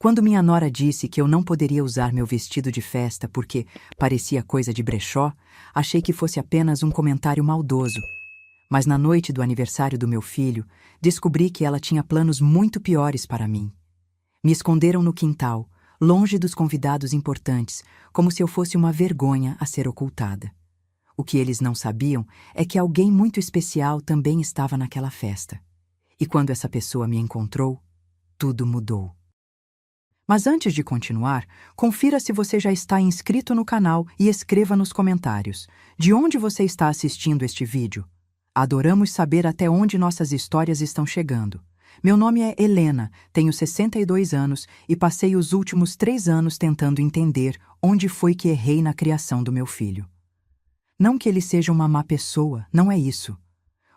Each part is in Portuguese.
Quando minha nora disse que eu não poderia usar meu vestido de festa porque parecia coisa de brechó, achei que fosse apenas um comentário maldoso. Mas na noite do aniversário do meu filho, descobri que ela tinha planos muito piores para mim. Me esconderam no quintal, longe dos convidados importantes, como se eu fosse uma vergonha a ser ocultada. O que eles não sabiam é que alguém muito especial também estava naquela festa. E quando essa pessoa me encontrou, tudo mudou. Mas antes de continuar, confira se você já está inscrito no canal e escreva nos comentários de onde você está assistindo este vídeo. Adoramos saber até onde nossas histórias estão chegando. Meu nome é Helena, tenho 62 anos e passei os últimos 3 anos tentando entender onde foi que errei na criação do meu filho. Não que ele seja uma má pessoa, não é isso.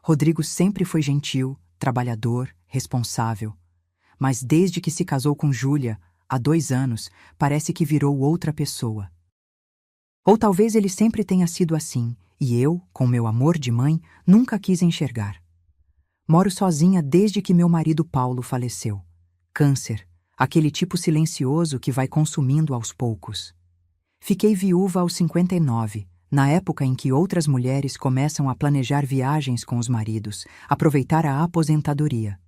Rodrigo sempre foi gentil, trabalhador, responsável. Mas desde que se casou com Júlia, há 2 anos, parece que virou outra pessoa. Ou talvez ele sempre tenha sido assim, e eu, com meu amor de mãe, nunca quis enxergar. Moro sozinha desde que meu marido Paulo faleceu. Câncer, aquele tipo silencioso que vai consumindo aos poucos. Fiquei viúva aos 59, na época em que outras mulheres começam a planejar viagens com os maridos, aproveitar a aposentadoria.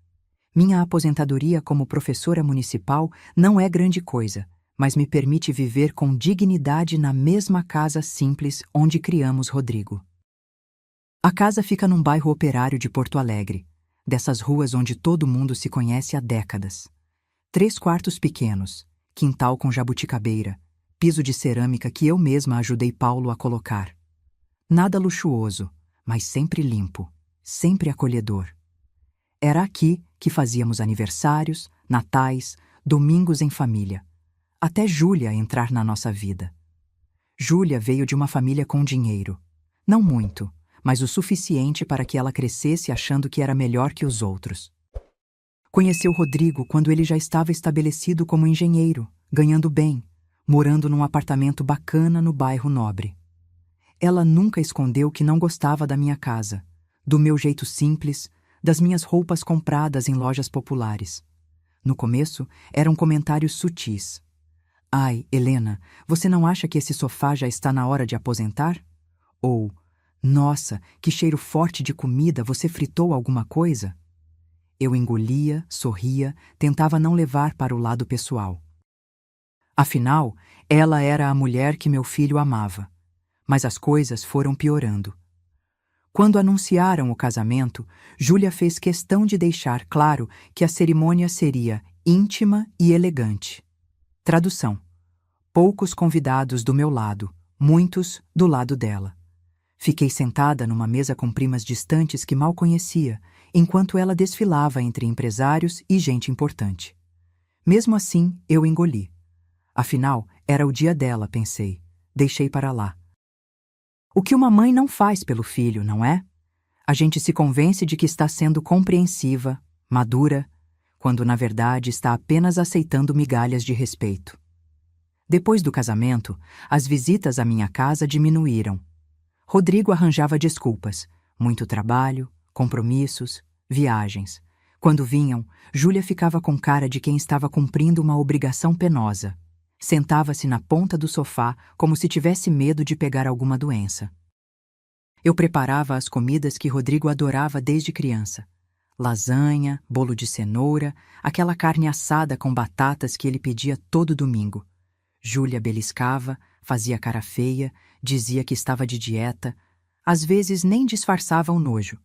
Minha aposentadoria como professora municipal não é grande coisa, mas me permite viver com dignidade na mesma casa simples onde criamos Rodrigo. A casa fica num bairro operário de Porto Alegre, dessas ruas onde todo mundo se conhece há décadas. 3 quartos pequenos, quintal com jabuticabeira, piso de cerâmica que eu mesma ajudei Paulo a colocar. Nada luxuoso, mas sempre limpo, sempre acolhedor. Era aqui que fazíamos aniversários, natais, domingos em família. Até Júlia entrar na nossa vida. Júlia veio de uma família com dinheiro. Não muito, mas o suficiente para que ela crescesse achando que era melhor que os outros. Conheceu Rodrigo quando ele já estava estabelecido como engenheiro, ganhando bem, morando num apartamento bacana no bairro Nobre. Ela nunca escondeu que não gostava da minha casa, do meu jeito simples, das minhas roupas compradas em lojas populares. No começo, eram comentários sutis. Ai, Helena, você não acha que esse sofá já está na hora de aposentar? Ou, nossa, que cheiro forte de comida, você fritou alguma coisa? Eu engolia, sorria, tentava não levar para o lado pessoal. Afinal, ela era a mulher que meu filho amava. Mas as coisas foram piorando. Quando anunciaram o casamento, Júlia fez questão de deixar claro que a cerimônia seria íntima e elegante. Tradução: poucos convidados do meu lado, muitos do lado dela. Fiquei sentada numa mesa com primas distantes que mal conhecia, enquanto ela desfilava entre empresários e gente importante. Mesmo assim, eu engoli. Afinal, era o dia dela, pensei. Deixei para lá. O que uma mãe não faz pelo filho, não é? A gente se convence de que está sendo compreensiva, madura, quando na verdade está apenas aceitando migalhas de respeito. Depois do casamento, as visitas à minha casa diminuíram. Rodrigo arranjava desculpas, muito trabalho, compromissos, viagens. Quando vinham, Júlia ficava com cara de quem estava cumprindo uma obrigação penosa. Sentava-se na ponta do sofá como se tivesse medo de pegar alguma doença. Eu preparava as comidas que Rodrigo adorava desde criança. Lasanha, bolo de cenoura, aquela carne assada com batatas que ele pedia todo domingo. Júlia beliscava, fazia cara feia, dizia que estava de dieta. Às vezes nem disfarçava o nojo.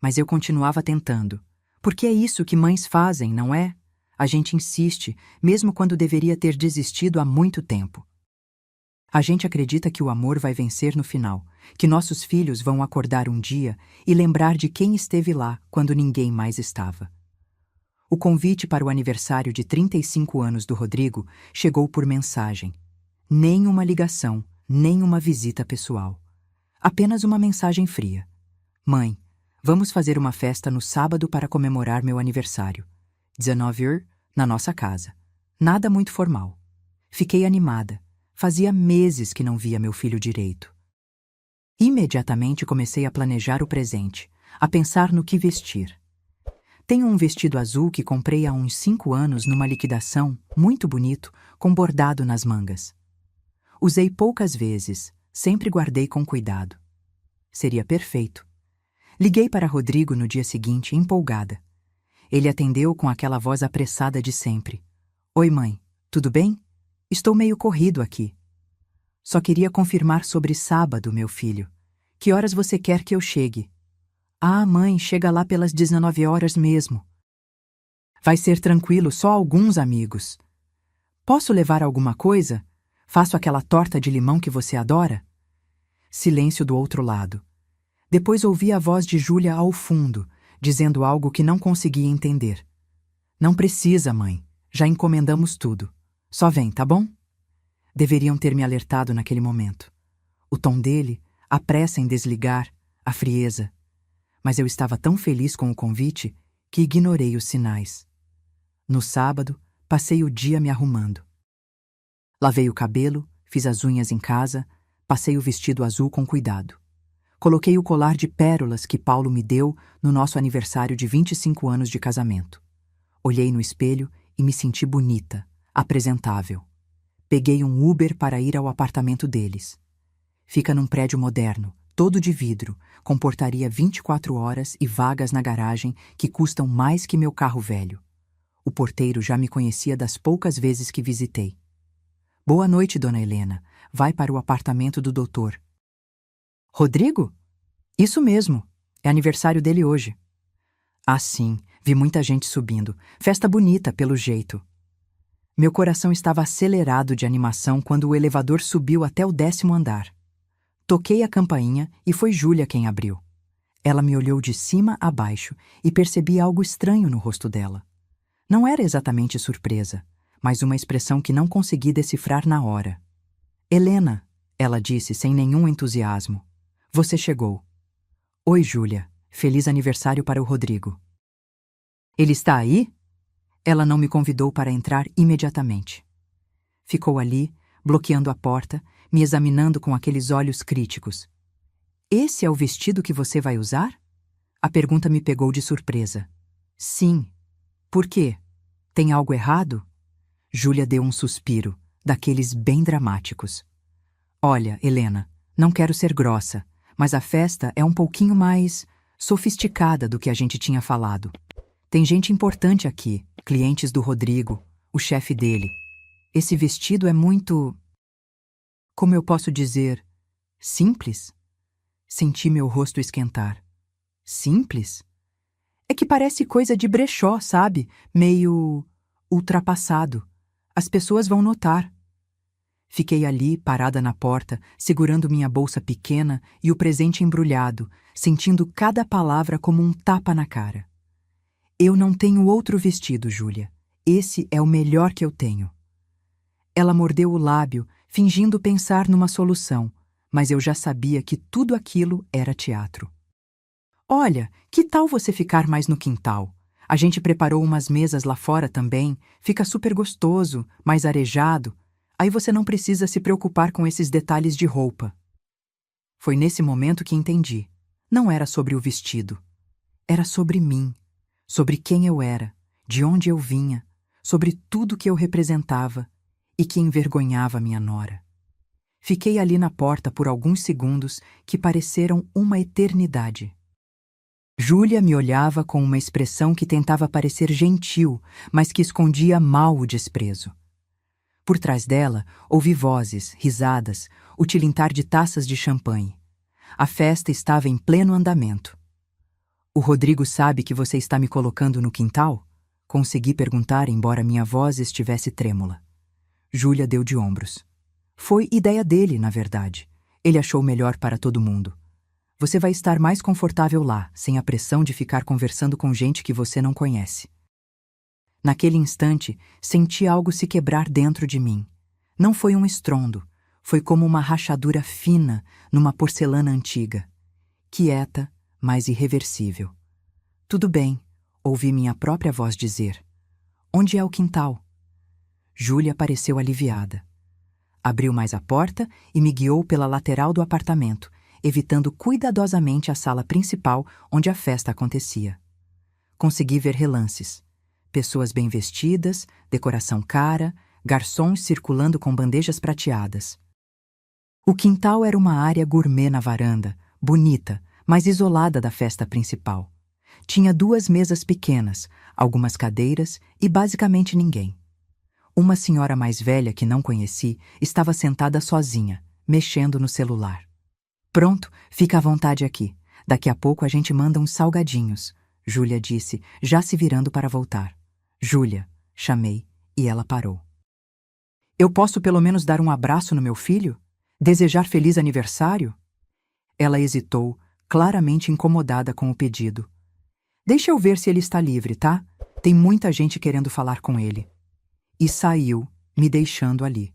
Mas eu continuava tentando. Porque é isso que mães fazem, não é? A gente insiste, mesmo quando deveria ter desistido há muito tempo. A gente acredita que o amor vai vencer no final, que nossos filhos vão acordar um dia e lembrar de quem esteve lá quando ninguém mais estava. O convite para o aniversário de 35 anos do Rodrigo chegou por mensagem. Nem uma ligação, nem uma visita pessoal. Apenas uma mensagem fria. Mãe, vamos fazer uma festa no sábado para comemorar meu aniversário. 19h, na nossa casa. Nada muito formal. Fiquei animada. Fazia meses que não via meu filho direito. Imediatamente comecei a planejar o presente, a pensar no que vestir. Tenho um vestido azul que comprei há uns 5 anos numa liquidação, muito bonito, com bordado nas mangas. Usei poucas vezes, sempre guardei com cuidado. Seria perfeito. Liguei para Rodrigo no dia seguinte, empolgada. Ele atendeu com aquela voz apressada de sempre. Oi, mãe, tudo bem? Estou meio corrido aqui. Só queria confirmar sobre sábado, meu filho. Que horas você quer que eu chegue? Ah, mãe, chega lá pelas 19 horas mesmo. Vai ser tranquilo, só alguns amigos. Posso levar alguma coisa? Faço aquela torta de limão que você adora? Silêncio do outro lado. Depois ouvi a voz de Júlia ao fundo, dizendo algo que não conseguia entender. Não precisa, mãe. Já encomendamos tudo. Só vem, tá bom? Deveriam ter me alertado naquele momento. O tom dele, a pressa em desligar, a frieza. Mas eu estava tão feliz com o convite que ignorei os sinais. No sábado, passei o dia me arrumando. Lavei o cabelo, fiz as unhas em casa, passei o vestido azul com cuidado. Coloquei o colar de pérolas que Paulo me deu no nosso aniversário de 25 anos de casamento. Olhei no espelho e me senti bonita, apresentável. Peguei um Uber para ir ao apartamento deles. Fica num prédio moderno, todo de vidro, com portaria 24 horas e vagas na garagem que custam mais que meu carro velho. O porteiro já me conhecia das poucas vezes que visitei. Boa noite, dona Helena. Vai para o apartamento do doutor. Rodrigo? Isso mesmo. É aniversário dele hoje. Ah, sim. Vi muita gente subindo. Festa bonita, pelo jeito. Meu coração estava acelerado de animação quando o elevador subiu até o 10º andar. Toquei a campainha e foi Júlia quem abriu. Ela me olhou de cima a baixo e percebi algo estranho no rosto dela. Não era exatamente surpresa, mas uma expressão que não consegui decifrar na hora. Helena, ela disse sem nenhum entusiasmo. Você chegou. Oi, Júlia. Feliz aniversário para o Rodrigo. Ele está aí? Ela não me convidou para entrar imediatamente. Ficou ali, bloqueando a porta, me examinando com aqueles olhos críticos. Esse é o vestido que você vai usar? A pergunta me pegou de surpresa. Sim. Por quê? Tem algo errado? Júlia deu um suspiro, daqueles bem dramáticos. Olha, Helena, não quero ser grossa, mas a festa é um pouquinho mais sofisticada do que a gente tinha falado. Tem gente importante aqui, clientes do Rodrigo, o chefe dele. Esse vestido é muito... Como eu posso dizer? Simples? Senti meu rosto esquentar. Simples? É que parece coisa de brechó, sabe? Meio... ultrapassado. As pessoas vão notar. Fiquei ali, parada na porta, segurando minha bolsa pequena e o presente embrulhado, sentindo cada palavra como um tapa na cara. Eu não tenho outro vestido, Júlia. Esse é o melhor que eu tenho. Ela mordeu o lábio, fingindo pensar numa solução, mas eu já sabia que tudo aquilo era teatro. Olha, que tal você ficar mais no quintal? A gente preparou umas mesas lá fora também, fica super gostoso, mais arejado. Aí você não precisa se preocupar com esses detalhes de roupa. Foi nesse momento que entendi. Não era sobre o vestido. Era sobre mim. Sobre quem eu era, de onde eu vinha, sobre tudo que eu representava e que envergonhava minha nora. Fiquei ali na porta por alguns segundos que pareceram uma eternidade. Júlia me olhava com uma expressão que tentava parecer gentil, mas que escondia mal o desprezo. Por trás dela, ouvi vozes, risadas, o tilintar de taças de champanhe. A festa estava em pleno andamento. O Rodrigo sabe que você está me colocando no quintal? Consegui perguntar, embora minha voz estivesse trêmula. Júlia deu de ombros. Foi ideia dele, na verdade. Ele achou melhor para todo mundo. Você vai estar mais confortável lá, sem a pressão de ficar conversando com gente que você não conhece. Naquele instante, senti algo se quebrar dentro de mim. Não foi um estrondo, foi como uma rachadura fina numa porcelana antiga. Quieta, mas irreversível. Tudo bem, ouvi minha própria voz dizer. Onde é o quintal? Júlia pareceu aliviada. Abriu mais a porta e me guiou pela lateral do apartamento, evitando cuidadosamente a sala principal onde a festa acontecia. consegui ver relances. Pessoas bem vestidas, decoração cara, garçons circulando com bandejas prateadas. O quintal era uma área gourmet na varanda, bonita, mas isolada da festa principal. Tinha 2 mesas pequenas, algumas cadeiras e basicamente ninguém. Uma senhora mais velha que não conheci estava sentada sozinha, mexendo no celular. Pronto, fica à vontade aqui. Daqui a pouco a gente manda uns salgadinhos, Júlia disse, já se virando para voltar. Júlia, chamei, e ela parou. Eu posso pelo menos dar um abraço no meu filho? Desejar feliz aniversário? Ela hesitou, claramente incomodada com o pedido. Deixa eu ver se ele está livre, tá? Tem muita gente querendo falar com ele. E saiu, me deixando ali.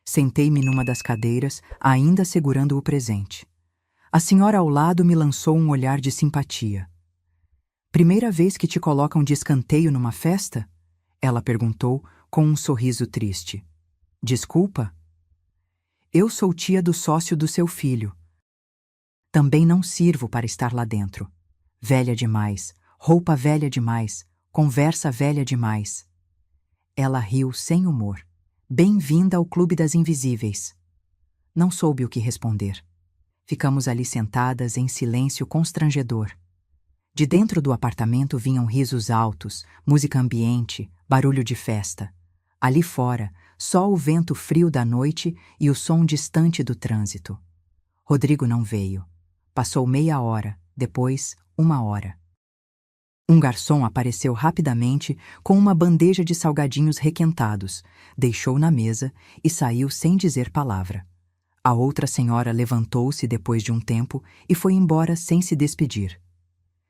Sentei-me numa das cadeiras, ainda segurando o presente. A senhora ao lado me lançou um olhar de simpatia. Primeira vez que te colocam de escanteio numa festa? Ela perguntou com um sorriso triste. Desculpa? Eu sou tia do sócio do seu filho. Também não sirvo para estar lá dentro. Velha demais, roupa velha demais, conversa velha demais. Ela riu sem humor. Bem-vinda ao Clube das Invisíveis. Não soube o que responder. Ficamos ali sentadas em silêncio constrangedor. De dentro do apartamento vinham risos altos, música ambiente, barulho de festa. Ali fora, só o vento frio da noite e o som distante do trânsito. Rodrigo não veio. Passou meia hora, depois 1 hora. Um garçom apareceu rapidamente com uma bandeja de salgadinhos requentados, deixou na mesa e saiu sem dizer palavra. A outra senhora levantou-se depois de um tempo e foi embora sem se despedir.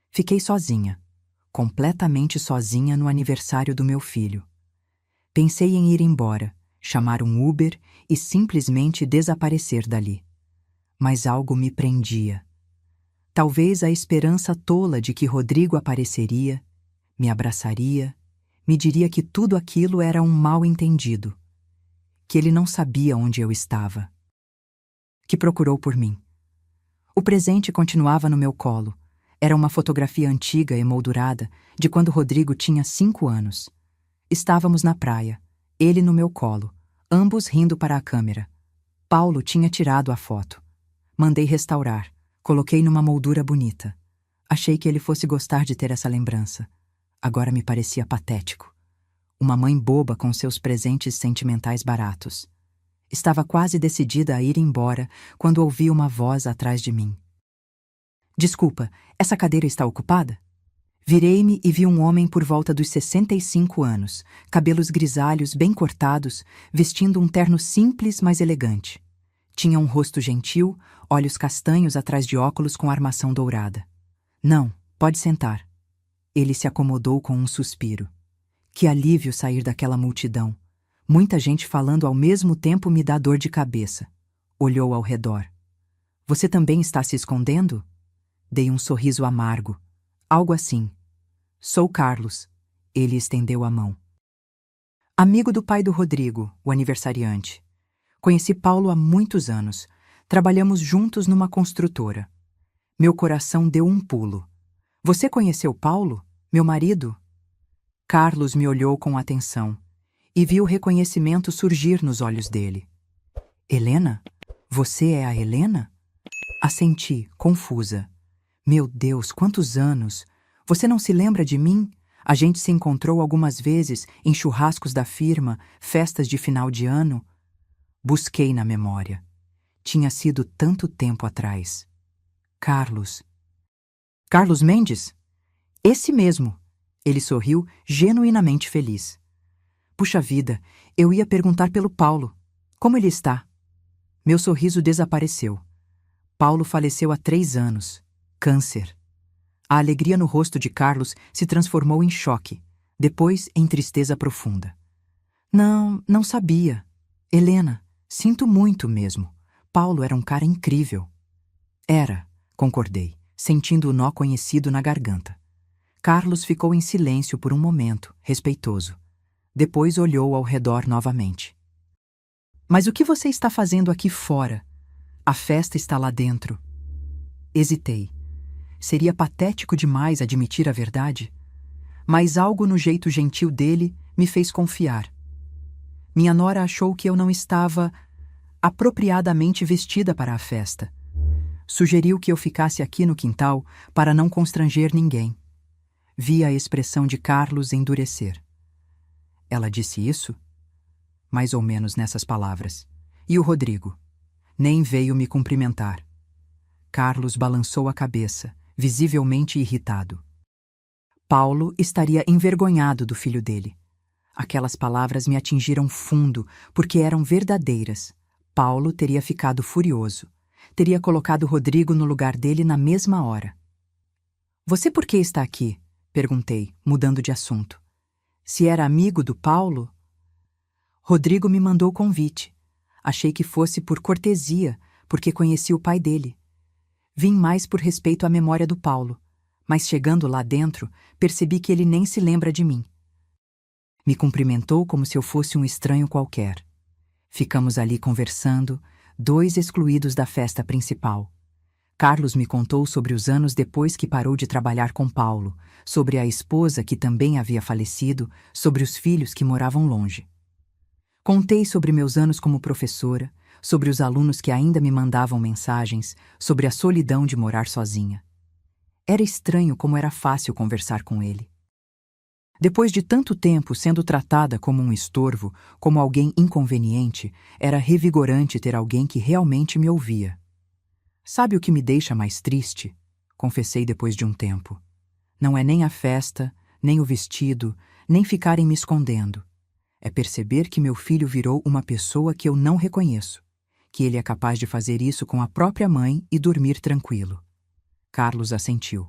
Fiquei sozinha, completamente sozinha no aniversário do meu filho. Pensei em ir embora, chamar um Uber e simplesmente desaparecer dali. Mas algo me prendia. Talvez a esperança tola de que Rodrigo apareceria, me abraçaria, me diria que tudo aquilo era um mal-entendido, que ele não sabia onde eu estava, que procurou por mim. O presente continuava no meu colo. Era uma fotografia antiga emoldurada de quando Rodrigo tinha 5 anos. Estávamos na praia, ele no meu colo, ambos rindo para a câmera. Paulo tinha tirado a foto. Mandei restaurar. Coloquei numa moldura bonita. Achei que ele fosse gostar de ter essa lembrança. Agora me parecia patético. Uma mãe boba com seus presentes sentimentais baratos. Estava quase decidida a ir embora quando ouvi uma voz atrás de mim. Desculpa, essa cadeira está ocupada? Virei-me e vi um homem por volta dos 65 anos, cabelos grisalhos bem cortados, vestindo um terno simples, mas elegante. Tinha um rosto gentil, olhos castanhos atrás de óculos com armação dourada. Não, pode sentar. Ele se acomodou com um suspiro. Que alívio sair daquela multidão. Muita gente falando ao mesmo tempo me dá dor de cabeça. Olhou ao redor. Você também está se escondendo? Dei um sorriso amargo. Algo assim. Sou Carlos. Ele estendeu a mão. Amigo do pai do Rodrigo, o aniversariante. Conheci Paulo há muitos anos. Trabalhamos juntos numa construtora. Meu coração deu um pulo. Você conheceu Paulo, meu marido? Carlos me olhou com atenção e vi o reconhecimento surgir nos olhos dele. Helena? Você é a Helena? Assenti, confusa. Meu Deus, quantos anos! Você não se lembra de mim? A gente se encontrou algumas vezes em churrascos da firma, festas de final de ano. Busquei na memória. Tinha sido tanto tempo atrás. Carlos. Carlos Mendes? Esse mesmo. Ele sorriu, genuinamente feliz. Puxa vida, eu ia perguntar pelo Paulo. Como ele está? Meu sorriso desapareceu. Paulo faleceu há 3 anos. Câncer. A alegria no rosto de Carlos se transformou em choque, depois em tristeza profunda. Não sabia. Helena, sinto muito mesmo. Paulo era um cara incrível. Era, concordei, sentindo o nó conhecido na garganta. Carlos ficou em silêncio por um momento, respeitoso. Depois olhou ao redor novamente. Mas o que você está fazendo aqui fora? A festa está lá dentro. Hesitei. Seria patético demais admitir a verdade? mas algo no jeito gentil dele me fez confiar. Minha nora achou que eu não estava apropriadamente vestida para a festa. Sugeriu que eu ficasse aqui no quintal para não constranger ninguém. Vi a expressão de Carlos endurecer. Ela disse isso? Mais ou menos nessas palavras. E o Rodrigo? Nem veio me cumprimentar. Carlos balançou a cabeça, visivelmente irritado. Paulo estaria envergonhado do filho dele. Aquelas palavras me atingiram fundo, porque eram verdadeiras. Paulo teria ficado furioso. Teria colocado Rodrigo no lugar dele na mesma hora. Você por que está aqui? Perguntei, mudando de assunto. Se era amigo do Paulo? Rodrigo me mandou convite. Achei que fosse por cortesia, porque conheci o pai dele. Vim mais por respeito à memória do Paulo, mas chegando lá dentro, percebi que ele nem se lembra de mim. Me cumprimentou como se eu fosse um estranho qualquer. Ficamos ali conversando, dois excluídos da festa principal. Carlos me contou sobre os anos depois que parou de trabalhar com Paulo, sobre a esposa que também havia falecido, sobre os filhos que moravam longe. Contei sobre meus anos como professora, sobre os alunos que ainda me mandavam mensagens, sobre a solidão de morar sozinha. Era estranho como era fácil conversar com ele. Depois de tanto tempo sendo tratada como um estorvo, como alguém inconveniente, era revigorante ter alguém que realmente me ouvia. Sabe o que me deixa mais triste? Confessei depois de um tempo. Não é nem a festa, nem o vestido, nem ficarem me escondendo. É perceber que meu filho virou uma pessoa que eu não reconheço, que ele é capaz de fazer isso com a própria mãe e dormir tranquilo. Carlos assentiu.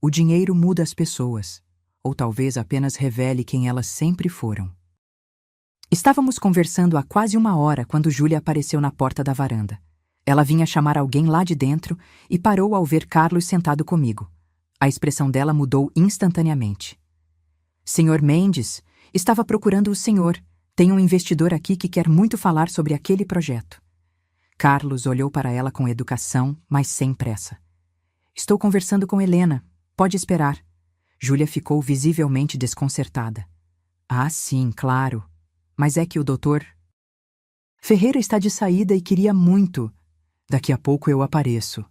O dinheiro muda as pessoas, ou talvez apenas revele quem elas sempre foram. Estávamos conversando há quase 1 hora quando Júlia apareceu na porta da varanda. Ela vinha chamar alguém lá de dentro e parou ao ver Carlos sentado comigo. A expressão dela mudou instantaneamente. Senhor Mendes, estava procurando o senhor. Tem um investidor aqui que quer muito falar sobre aquele projeto. Carlos olhou para ela com educação, mas sem pressa. Estou conversando com Helena. Pode esperar. Júlia ficou visivelmente desconcertada. Ah, sim, claro. Mas é que o doutor Ferreira está de saída e queria muito. Daqui a pouco eu apareço.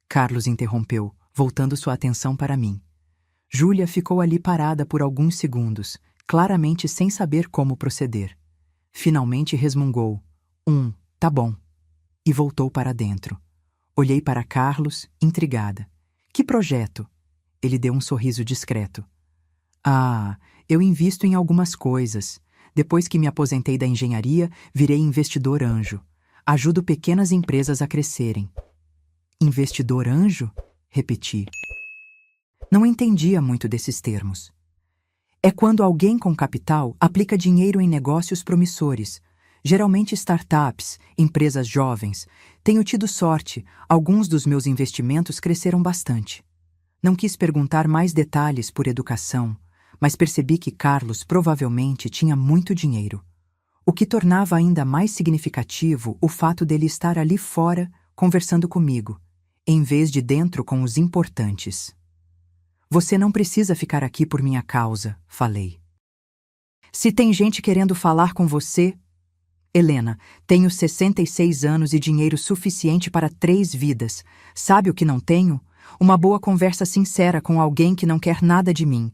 Carlos interrompeu, voltando sua atenção para mim. Júlia ficou ali parada por alguns segundos, claramente sem saber como proceder. Finalmente resmungou. Tá bom. E voltou para dentro. Olhei para Carlos, intrigada. Que projeto? Ele deu um sorriso discreto. Ah, eu invisto em algumas coisas. Depois que me aposentei da engenharia, virei investidor anjo. Ajudo pequenas empresas a crescerem. Investidor anjo? Repeti. Não entendia muito desses termos. É quando alguém com capital aplica dinheiro em negócios promissores, geralmente startups, empresas jovens. Tenho tido sorte, alguns dos meus investimentos cresceram bastante. Não quis perguntar mais detalhes por educação, mas percebi que Carlos provavelmente tinha muito dinheiro. O que tornava ainda mais significativo o fato dele estar ali fora, conversando comigo, em vez de dentro com os importantes. Você não precisa ficar aqui por minha causa, falei. Se tem gente querendo falar com você... Helena, tenho 66 anos e dinheiro suficiente para 3 vidas. Sabe o que não tenho? Uma boa conversa sincera com alguém que não quer nada de mim.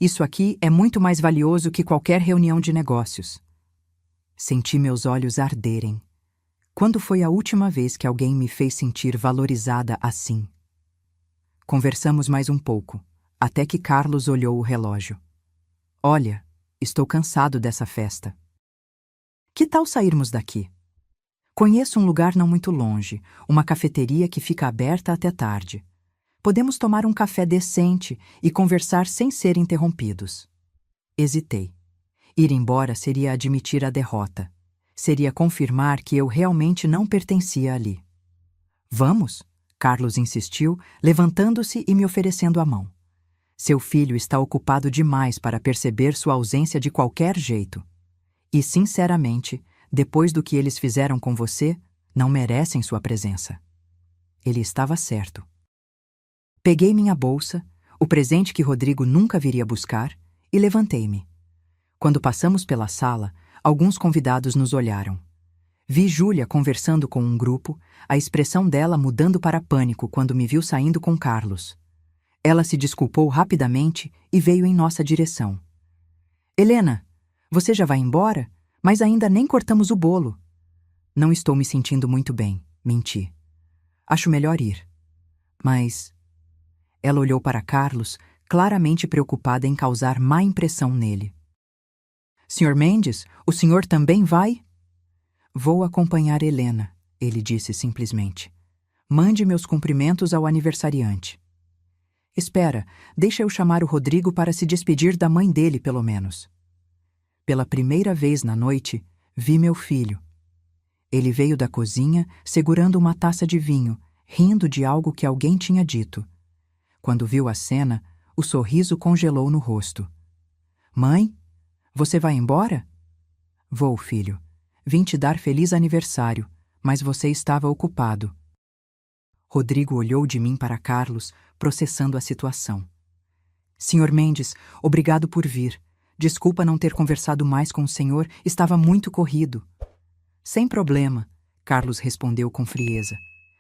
Isso aqui é muito mais valioso que qualquer reunião de negócios. Senti meus olhos arderem. Quando foi a última vez que alguém me fez sentir valorizada assim? Conversamos mais um pouco, até que Carlos olhou o relógio. Olha, estou cansado dessa festa. Que tal sairmos daqui? Conheço um lugar não muito longe, uma cafeteria que fica aberta até tarde. Podemos tomar um café decente e conversar sem ser interrompidos. Hesitei. Ir embora seria admitir a derrota. Seria confirmar que eu realmente não pertencia ali. Vamos? Carlos insistiu, levantando-se e me oferecendo a mão. Seu filho está ocupado demais para perceber sua ausência de qualquer jeito. E, sinceramente, depois do que eles fizeram com você, não merecem sua presença. Ele estava certo. Peguei minha bolsa, o presente que Rodrigo nunca viria buscar, e levantei-me. Quando passamos pela sala, alguns convidados nos olharam. Vi Júlia conversando com um grupo, a expressão dela mudando para pânico quando me viu saindo com Carlos. Ela se desculpou rapidamente e veio em nossa direção. Helena, você já vai embora? Mas ainda nem cortamos o bolo. Não estou me sentindo muito bem, menti. Acho melhor ir. Mas... Ela olhou para Carlos, claramente preocupada em causar má impressão nele. Sr. Mendes, o senhor também vai? Vou acompanhar Helena, ele disse simplesmente. Mande meus cumprimentos ao aniversariante. Espera, deixa eu chamar o Rodrigo para se despedir da mãe dele, pelo menos. Pela primeira vez na noite, vi meu filho. Ele veio da cozinha, segurando uma taça de vinho, rindo de algo que alguém tinha dito. Quando viu a cena, o sorriso congelou no rosto. Mãe, você vai embora? Vou, filho. Vim te dar feliz aniversário, mas você estava ocupado. Rodrigo olhou de mim para Carlos, processando a situação. Sr. Mendes, obrigado por vir. Desculpa não ter conversado mais com o senhor, estava muito corrido. Sem problema, Carlos respondeu com frieza.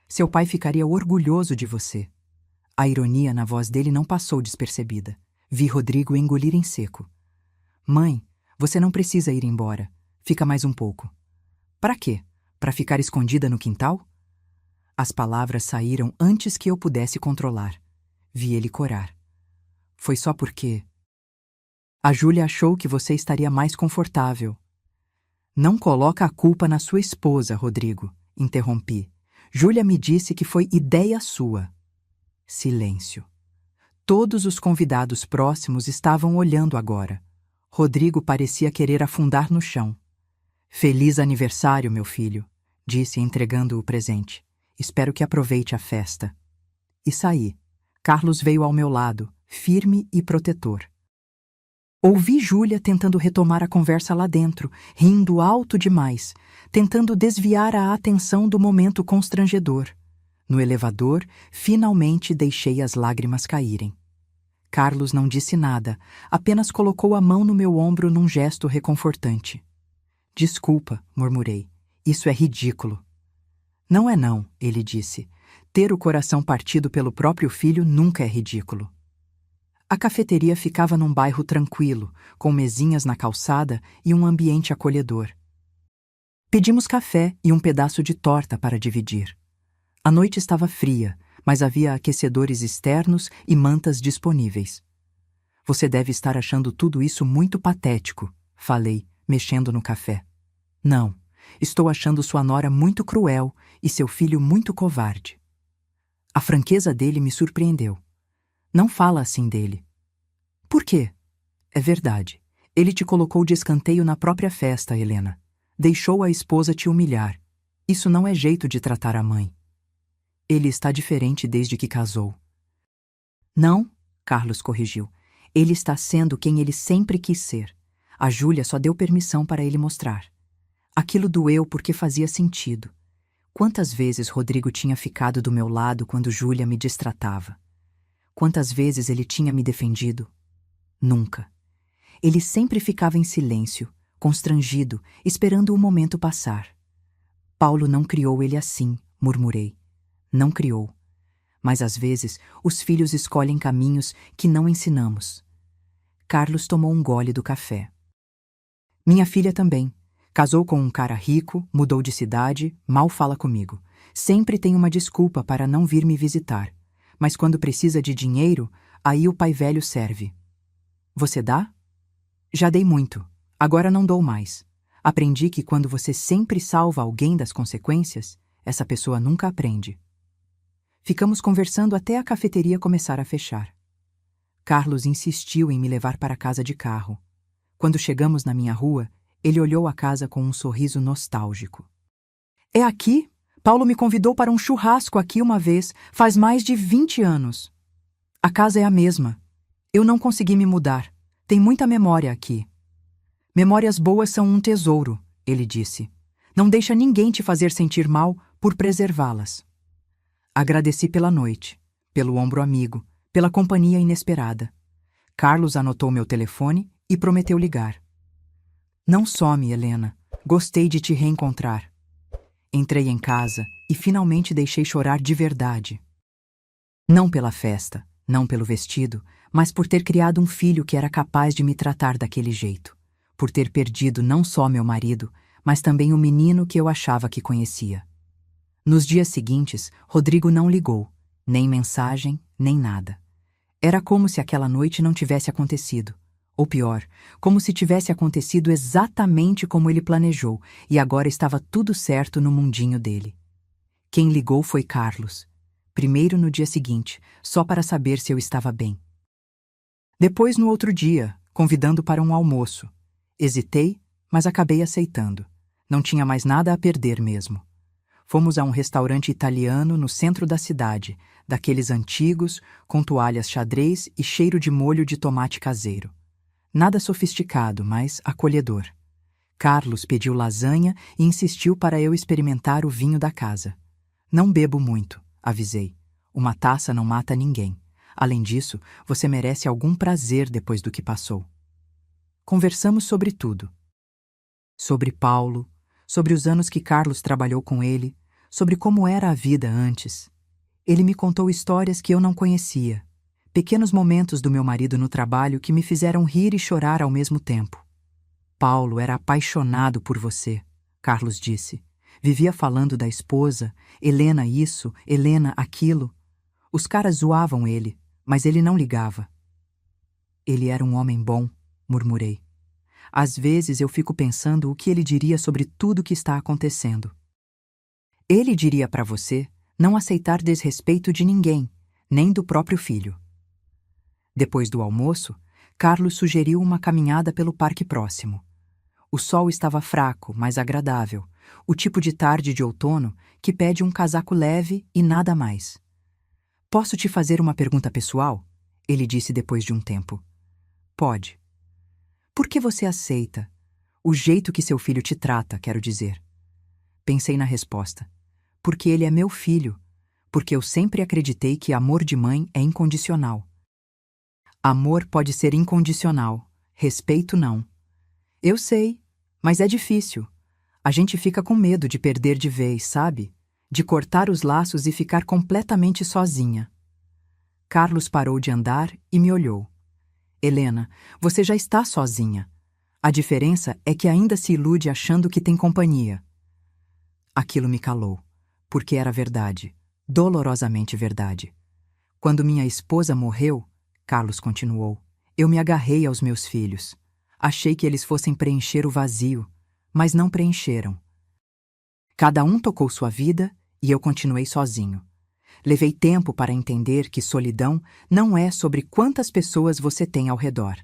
Seu pai ficaria orgulhoso de você. A ironia na voz dele não passou despercebida. Vi Rodrigo engolir em seco. Mãe, você não precisa ir embora. Fica mais um pouco. Para quê? Para ficar escondida no quintal? As palavras saíram antes que eu pudesse controlar. Vi ele corar. Foi só porque... A Júlia achou que você estaria mais confortável. Não coloca a culpa na sua esposa, Rodrigo, interrompi. Júlia me disse que foi ideia sua. Silêncio. Todos os convidados próximos estavam olhando agora. Rodrigo parecia querer afundar no chão. Feliz aniversário, meu filho, disse entregando o presente. Espero que aproveite a festa. E saí. Carlos veio ao meu lado, firme e protetor. Ouvi Júlia tentando retomar a conversa lá dentro, rindo alto demais, tentando desviar a atenção do momento constrangedor. No elevador, finalmente deixei as lágrimas caírem. Carlos não disse nada, apenas colocou a mão no meu ombro num gesto reconfortante. Desculpa, murmurei. Isso é ridículo. Não é não, ele disse. Ter o coração partido pelo próprio filho nunca é ridículo. A cafeteria ficava num bairro tranquilo, com mesinhas na calçada e um ambiente acolhedor. Pedimos café e um pedaço de torta para dividir. A noite estava fria, mas havia aquecedores externos e mantas disponíveis. Você deve estar achando tudo isso muito patético, falei, mexendo no café. Não, estou achando sua nora muito cruel e seu filho muito covarde. A franqueza dele me surpreendeu. Não fala assim dele. Por quê? É verdade. Ele te colocou de escanteio na própria festa, Helena. Deixou a esposa te humilhar. Isso não é jeito de tratar a mãe. Ele está diferente desde que casou. Não, Carlos corrigiu. Ele está sendo quem ele sempre quis ser. A Júlia só deu permissão para ele mostrar. Aquilo doeu porque fazia sentido. Quantas vezes Rodrigo tinha ficado do meu lado quando Júlia me destratava? Quantas vezes ele tinha me defendido? Nunca. Ele sempre ficava em silêncio, constrangido, esperando o momento passar. Paulo não criou ele assim, murmurei. Não criou. Mas às vezes os filhos escolhem caminhos que não ensinamos. Carlos tomou um gole do café. Minha filha também. Casou com um cara rico, mudou de cidade, mal fala comigo. Sempre tem uma desculpa para não vir me visitar. Mas quando precisa de dinheiro, aí o pai velho serve. Você dá? Já dei muito. Agora não dou mais. Aprendi que quando você sempre salva alguém das consequências, essa pessoa nunca aprende. Ficamos conversando até a cafeteria começar a fechar. Carlos insistiu em me levar para casa de carro. Quando chegamos na minha rua, ele olhou a casa com um sorriso nostálgico. É aqui? Paulo me convidou para um churrasco aqui uma vez, faz mais de 20 anos. A casa é a mesma. Eu não consegui me mudar. Tem muita memória aqui. Memórias boas são um tesouro, ele disse. Não deixa ninguém te fazer sentir mal por preservá-las. Agradeci pela noite, pelo ombro amigo, pela companhia inesperada. Carlos anotou meu telefone e prometeu ligar. Não some, Helena. Gostei de te reencontrar. Entrei em casa e finalmente deixei chorar de verdade. Não pela festa, não pelo vestido, mas por ter criado um filho que era capaz de me tratar daquele jeito. Por ter perdido não só meu marido, mas também o menino que eu achava que conhecia. Nos dias seguintes, Rodrigo não ligou, nem mensagem, nem nada. Era como se aquela noite não tivesse acontecido. Ou pior, como se tivesse acontecido exatamente como ele planejou, e agora estava tudo certo no mundinho dele. Quem ligou foi Carlos. Primeiro no dia seguinte, só para saber se eu estava bem. Depois no outro dia, convidando para um almoço. Hesitei, mas acabei aceitando. Não tinha mais nada a perder mesmo. Fomos a um restaurante italiano no centro da cidade, daqueles antigos, com toalhas xadrez e cheiro de molho de tomate caseiro. Nada sofisticado, mas acolhedor. Carlos pediu lasanha e insistiu para eu experimentar o vinho da casa. Não bebo muito, avisei. Uma taça não mata ninguém. Além disso, você merece algum prazer depois do que passou. Conversamos sobre tudo. Sobre Paulo, sobre os anos que Carlos trabalhou com ele, sobre como era a vida antes. Ele me contou histórias que eu não conhecia. Pequenos momentos do meu marido no trabalho que me fizeram rir e chorar ao mesmo tempo. Paulo era apaixonado por você, Carlos disse. Vivia falando da esposa, Helena isso, Helena aquilo. Os caras zoavam ele, mas ele não ligava. Ele era um homem bom, murmurei. Às vezes eu fico pensando o que ele diria sobre tudo o que está acontecendo. Ele diria para você não aceitar desrespeito de ninguém, nem do próprio filho. Depois do almoço, Carlos sugeriu uma caminhada pelo parque próximo. O sol estava fraco, mas agradável, o tipo de tarde de outono que pede um casaco leve e nada mais. Posso te fazer uma pergunta pessoal? Ele disse depois de um tempo. Pode. Por que você aceita? O jeito que seu filho te trata, quero dizer. Pensei na resposta. Porque ele é meu filho. Porque eu sempre acreditei que amor de mãe é incondicional. Amor pode ser incondicional, respeito não. Eu sei, mas é difícil. A gente fica com medo de perder de vez, sabe? De cortar os laços e ficar completamente sozinha. Carlos parou de andar e me olhou. Helena, você já está sozinha. A diferença é que ainda se ilude achando que tem companhia. Aquilo me calou, porque era verdade, dolorosamente verdade. Quando minha esposa morreu, Carlos continuou, eu me agarrei aos meus filhos. Achei que eles fossem preencher o vazio, mas não preencheram. Cada um tocou sua vida e eu continuei sozinho. Levei tempo para entender que solidão não é sobre quantas pessoas você tem ao redor.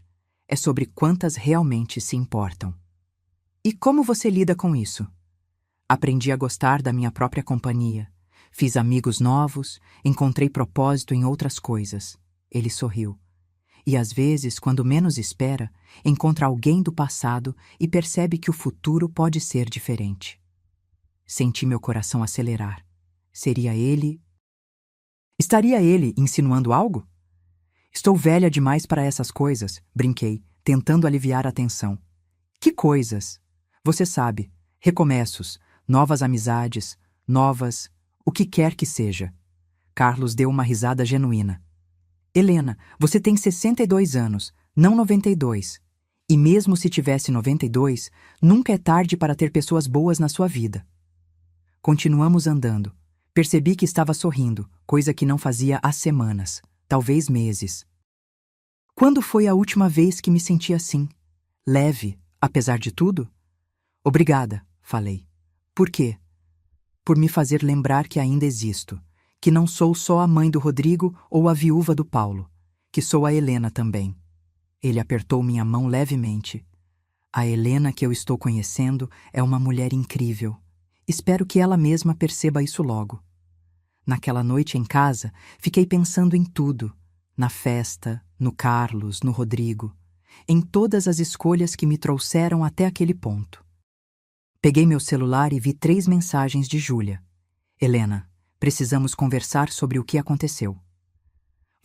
É sobre quantas realmente se importam. E como você lida com isso? Aprendi a gostar da minha própria companhia. Fiz amigos novos, encontrei propósito em outras coisas. Ele sorriu. E às vezes, quando menos espera, encontra alguém do passado e percebe que o futuro pode ser diferente. Senti meu coração acelerar. Seria ele... Estaria ele insinuando algo? Estou velha demais para essas coisas, brinquei, tentando aliviar a tensão. Que coisas? Você sabe, recomeços, novas amizades, novas... o que quer que seja. Carlos deu uma risada genuína. Helena, você tem 62 anos, não 92. E mesmo se tivesse 92, nunca é tarde para ter pessoas boas na sua vida. Continuamos andando. Percebi que estava sorrindo, coisa que não fazia há semanas, talvez meses. Quando foi a última vez que me senti assim? Leve, apesar de tudo? Obrigada, falei. Por quê? Por me fazer lembrar que ainda existo, que não sou só a mãe do Rodrigo ou a viúva do Paulo, que sou a Helena também. Ele apertou minha mão levemente. A Helena que eu estou conhecendo é uma mulher incrível. Espero que ela mesma perceba isso logo. Naquela noite em casa, fiquei pensando em tudo. Na festa, no Carlos, no Rodrigo. Em todas as escolhas que me trouxeram até aquele ponto. Peguei meu celular e vi 3 mensagens de Júlia. Helena, precisamos conversar sobre o que aconteceu.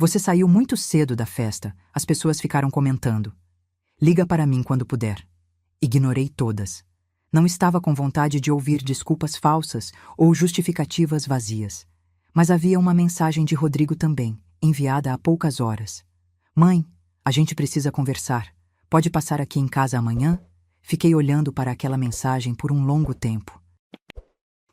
Você saiu muito cedo da festa, as pessoas ficaram comentando. Liga para mim quando puder. Ignorei todas. Não estava com vontade de ouvir desculpas falsas ou justificativas vazias. Mas havia uma mensagem de Rodrigo também, enviada há poucas horas. Mãe, a gente precisa conversar. Pode passar aqui em casa amanhã? Fiquei olhando para aquela mensagem por um longo tempo.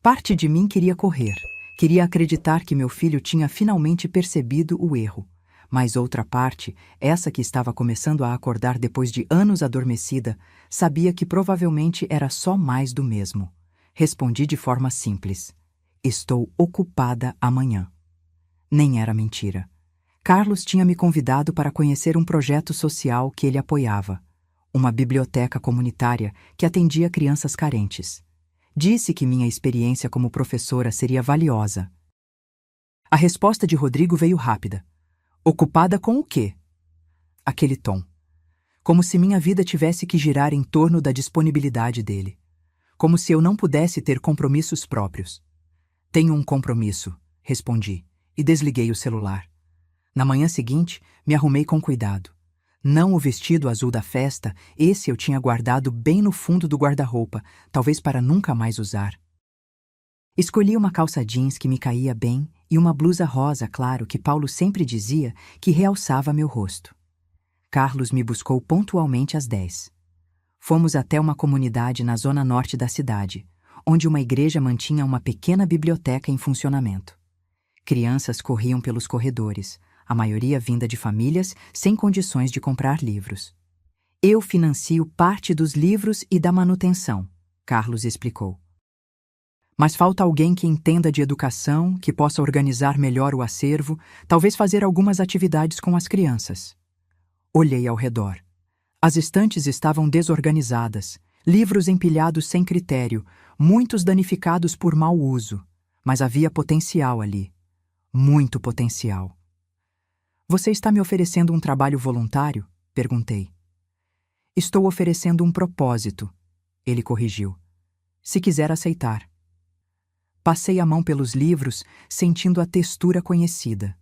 Parte de mim queria correr. Queria acreditar que meu filho tinha finalmente percebido o erro. Mas outra parte, essa que estava começando a acordar depois de anos adormecida, sabia que provavelmente era só mais do mesmo. Respondi de forma simples. Estou ocupada amanhã. Nem era mentira. Carlos tinha me convidado para conhecer um projeto social que ele apoiava. Uma biblioteca comunitária que atendia crianças carentes. Disse que minha experiência como professora seria valiosa. A resposta de Rodrigo veio rápida. Ocupada com o quê? Aquele tom. Como se minha vida tivesse que girar em torno da disponibilidade dele. Como se eu não pudesse ter compromissos próprios. Tenho um compromisso, respondi, e desliguei o celular. Na manhã seguinte, me arrumei com cuidado. Não o vestido azul da festa, esse eu tinha guardado bem no fundo do guarda-roupa, talvez para nunca mais usar. Escolhi uma calça jeans que me caía bem e uma blusa rosa claro que Paulo sempre dizia que realçava meu rosto. Carlos me buscou pontualmente às 10. Fomos até uma comunidade na zona norte da cidade, onde uma igreja mantinha uma pequena biblioteca em funcionamento. Crianças corriam pelos corredores, a maioria vinda de famílias sem condições de comprar livros. Eu financio parte dos livros e da manutenção, Carlos explicou. Mas falta alguém que entenda de educação, que possa organizar melhor o acervo, talvez fazer algumas atividades com as crianças. Olhei ao redor. As estantes estavam desorganizadas, livros empilhados sem critério, muitos danificados por mau uso. Mas havia potencial ali. Muito potencial. Você está me oferecendo um trabalho voluntário? Perguntei. Estou oferecendo um propósito, ele corrigiu. Se quiser aceitar. Passei a mão pelos livros, sentindo a textura conhecida.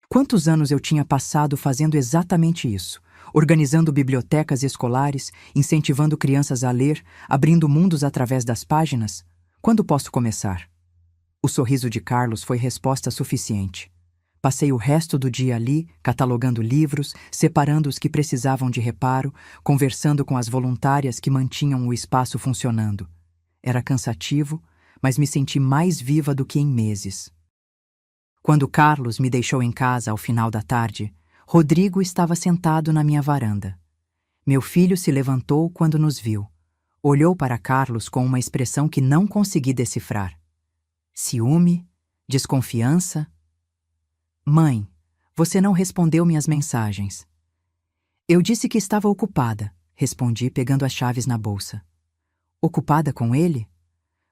Quantos anos eu tinha passado fazendo exatamente isso, organizando bibliotecas escolares, incentivando crianças a ler, abrindo mundos através das páginas? Quando posso começar? O sorriso de Carlos foi resposta suficiente. Passei o resto do dia ali, catalogando livros, separando os que precisavam de reparo, conversando com as voluntárias que mantinham o espaço funcionando. Era cansativo, mas me senti mais viva do que em meses. Quando Carlos me deixou em casa ao final da tarde, Rodrigo estava sentado na minha varanda. Meu filho se levantou quando nos viu. Olhou para Carlos com uma expressão que não consegui decifrar. Ciúme? Desconfiança? Mãe, você não respondeu minhas mensagens. Eu disse que estava ocupada, respondi pegando as chaves na bolsa. Ocupada com ele?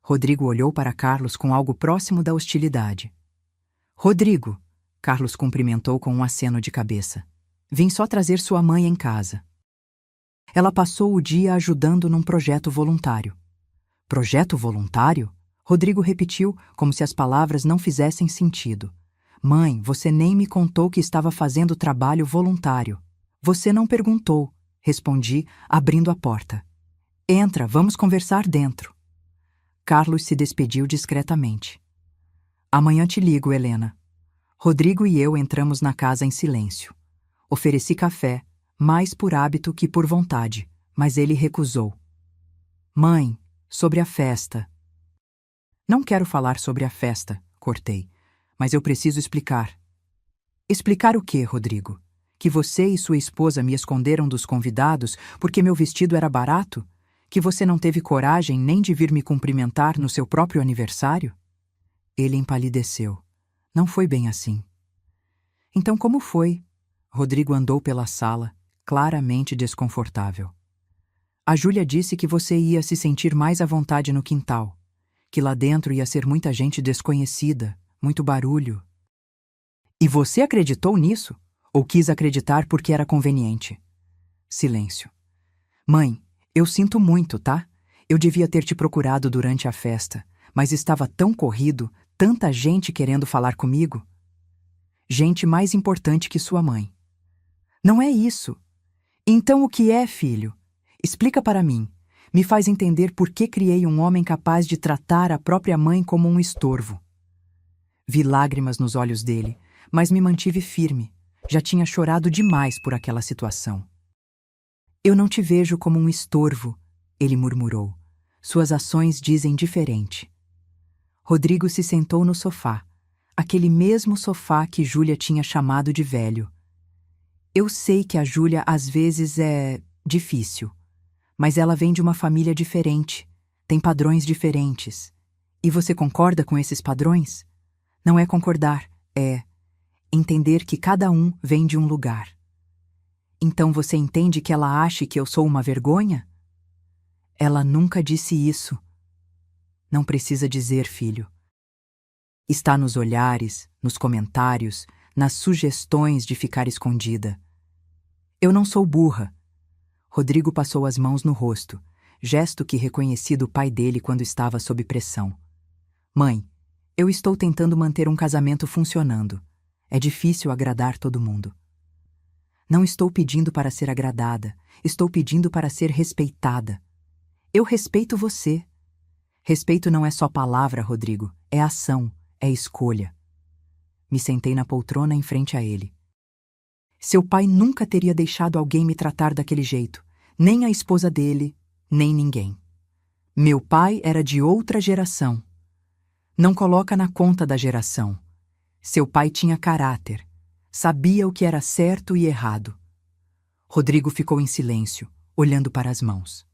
Rodrigo olhou para Carlos com algo próximo da hostilidade. Rodrigo, Carlos cumprimentou com um aceno de cabeça. Vim só trazer sua mãe em casa. Ela passou o dia ajudando num projeto voluntário. Projeto voluntário? Rodrigo repetiu, como se as palavras não fizessem sentido. Mãe, você nem me contou que estava fazendo trabalho voluntário. Você não perguntou, respondi, abrindo a porta. Entra, vamos conversar dentro. Carlos se despediu discretamente. Amanhã te ligo, Helena. Rodrigo e eu entramos na casa em silêncio. Ofereci café, mais por hábito que por vontade, mas ele recusou. Mãe, sobre a festa. Não quero falar sobre a festa, cortei, mas eu preciso explicar. Explicar o quê, Rodrigo? Que você e sua esposa me esconderam dos convidados porque meu vestido era barato? Que você não teve coragem nem de vir me cumprimentar no seu próprio aniversário? Ele empalideceu. Não foi bem assim. Então como foi? Rodrigo andou pela sala, claramente desconfortável. A Júlia disse que você ia se sentir mais à vontade no quintal, que lá dentro ia ser muita gente desconhecida, muito barulho. E você acreditou nisso? Ou quis acreditar porque era conveniente? Silêncio. Mãe, eu sinto muito, tá? Eu devia ter te procurado durante a festa, mas estava tão corrido, tanta gente querendo falar comigo. gente mais importante que sua mãe. Não é isso. Então o que é, filho? Explica para mim. Me faz entender por que criei um homem capaz de tratar a própria mãe como um estorvo. Vi lágrimas nos olhos dele, mas me mantive firme. Já tinha chorado demais por aquela situação. Eu não te vejo como um estorvo, ele murmurou. Suas ações dizem diferente. Rodrigo se sentou no sofá, aquele mesmo sofá que Júlia tinha chamado de velho. Eu sei que a Júlia às vezes é difícil, mas ela vem de uma família diferente, tem padrões diferentes. E você concorda com esses padrões? Não é concordar, é entender que cada um vem de um lugar. Então você entende que ela acha que eu sou uma vergonha? Ela nunca disse isso. Não precisa dizer, filho. Está nos olhares, nos comentários, nas sugestões de ficar escondida. Eu não sou burra. Rodrigo passou as mãos no rosto, gesto que reconheci do pai dele quando estava sob pressão. Mãe, eu estou tentando manter um casamento funcionando. É difícil agradar todo mundo. Não estou pedindo para ser agradada, estou pedindo para ser respeitada. Eu respeito você. Respeito não é só palavra, Rodrigo, é ação, é escolha. Me sentei na poltrona em frente a ele. Seu pai nunca teria deixado alguém me tratar daquele jeito, nem a esposa dele, nem ninguém. Meu pai era de outra geração. Não coloca na conta da geração. Seu pai tinha caráter, sabia o que era certo e errado. Rodrigo ficou em silêncio, olhando para as mãos.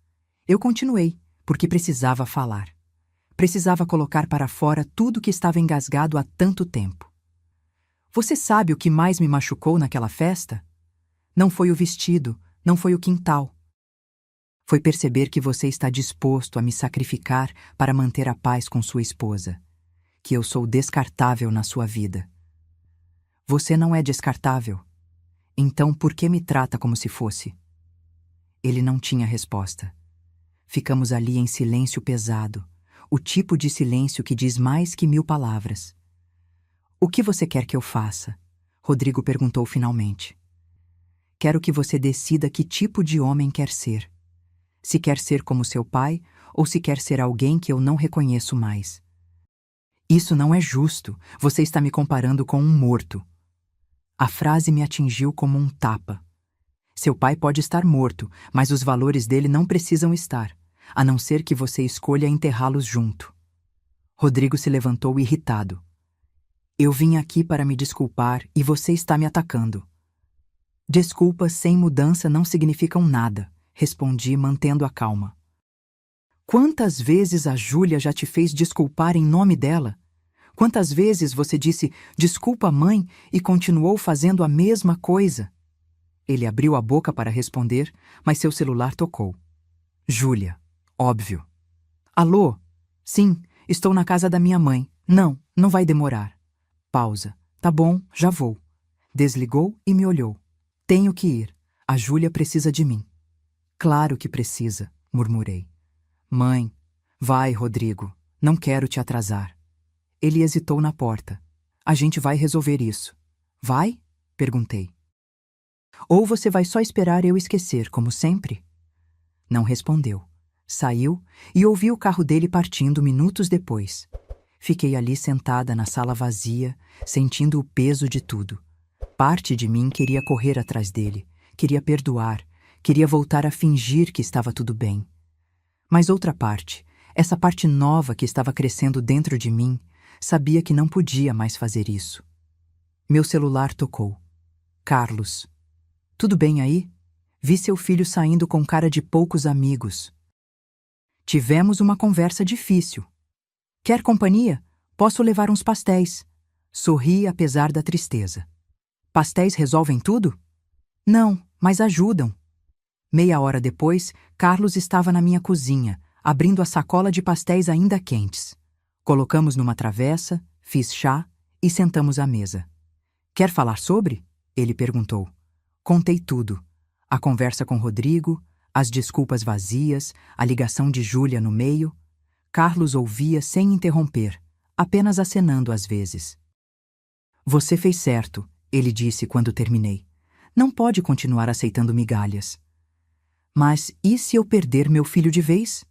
Eu continuei, porque precisava falar. Precisava colocar para fora tudo que estava engasgado há tanto tempo. Você sabe o que mais me machucou naquela festa? Não foi o vestido, não foi o quintal. Foi perceber que você está disposto a me sacrificar para manter a paz com sua esposa. Que eu sou descartável na sua vida. Você não é descartável. Então por que me trata como se fosse? Ele não tinha resposta. Ficamos ali em silêncio pesado, o tipo de silêncio que diz mais que 1000 palavras. O que você quer que eu faça? Rodrigo perguntou finalmente. Quero que você decida que tipo de homem quer ser. Se quer ser como seu pai ou se quer ser alguém que eu não reconheço mais. Isso não é justo. Você está me comparando com um morto. A frase me atingiu como um tapa. Seu pai pode estar morto, mas os valores dele não precisam estar, a não ser que você escolha enterrá-los junto. Rodrigo se levantou irritado. Eu vim aqui para me desculpar e você está me atacando. Desculpas sem mudança não significam nada, respondi mantendo a calma. Quantas vezes a Júlia já te fez desculpar em nome dela? Quantas vezes você disse desculpa, mãe, e continuou fazendo a mesma coisa? Ele abriu a boca para responder, mas seu celular tocou. Júlia, óbvio. Alô? Sim, estou na casa da minha mãe. Não vai demorar. Pausa. Tá bom, já vou. Desligou e me olhou. Tenho que ir. A Júlia precisa de mim. Claro que precisa, murmurei. Mãe, vai, Rodrigo. Não quero te atrasar. Ele hesitou na porta. A gente vai resolver isso. Vai? Perguntei. Ou você vai só esperar eu esquecer, como sempre? Não respondeu. Saiu e ouvi o carro dele partindo minutos depois. Fiquei ali sentada na sala vazia, sentindo o peso de tudo. Parte de mim queria correr atrás dele, queria perdoar, queria voltar a fingir que estava tudo bem. Mas outra parte, essa parte nova que estava crescendo dentro de mim, sabia que não podia mais fazer isso. Meu celular tocou. Carlos. Tudo bem aí? Vi seu filho saindo com cara de poucos amigos. Tivemos uma conversa difícil. Quer companhia? Posso levar uns pastéis. Sorri apesar da tristeza. Pastéis resolvem tudo? Não, mas ajudam. Meia hora depois, Carlos estava na minha cozinha, abrindo a sacola de pastéis ainda quentes. Colocamos numa travessa, fiz chá e sentamos à mesa. Quer falar sobre? Ele perguntou. Contei tudo. A conversa com Rodrigo, as desculpas vazias, a ligação de Júlia no meio. Carlos ouvia sem interromper, apenas acenando às vezes. Você fez certo, ele disse quando terminei. Não pode continuar aceitando migalhas. Mas e se eu perder meu filho de vez?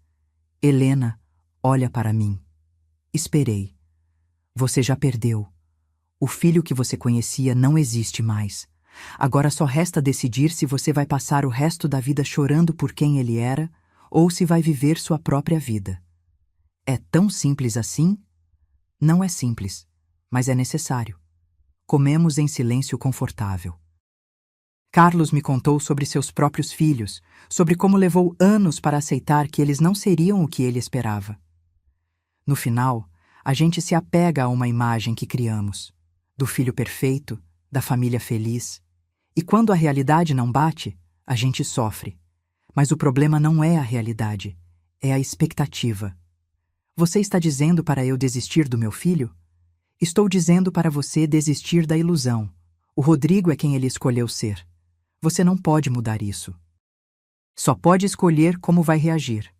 Helena, olha para mim. Esperei. Você já perdeu. O filho que você conhecia não existe mais. Agora só resta decidir se você vai passar o resto da vida chorando por quem ele era ou se vai viver sua própria vida. É tão simples assim? Não é simples, mas é necessário. Comemos em silêncio confortável. Carlos me contou sobre seus próprios filhos, sobre como levou anos para aceitar que eles não seriam o que ele esperava. No final, a gente se apega a uma imagem que criamos, do filho perfeito, da família feliz. E quando a realidade não bate, a gente sofre. Mas o problema não é a realidade, é a expectativa. Você está dizendo para eu desistir do meu filho? Estou dizendo para você desistir da ilusão. O Rodrigo é quem ele escolheu ser. Você não pode mudar isso. Só pode escolher como vai reagir.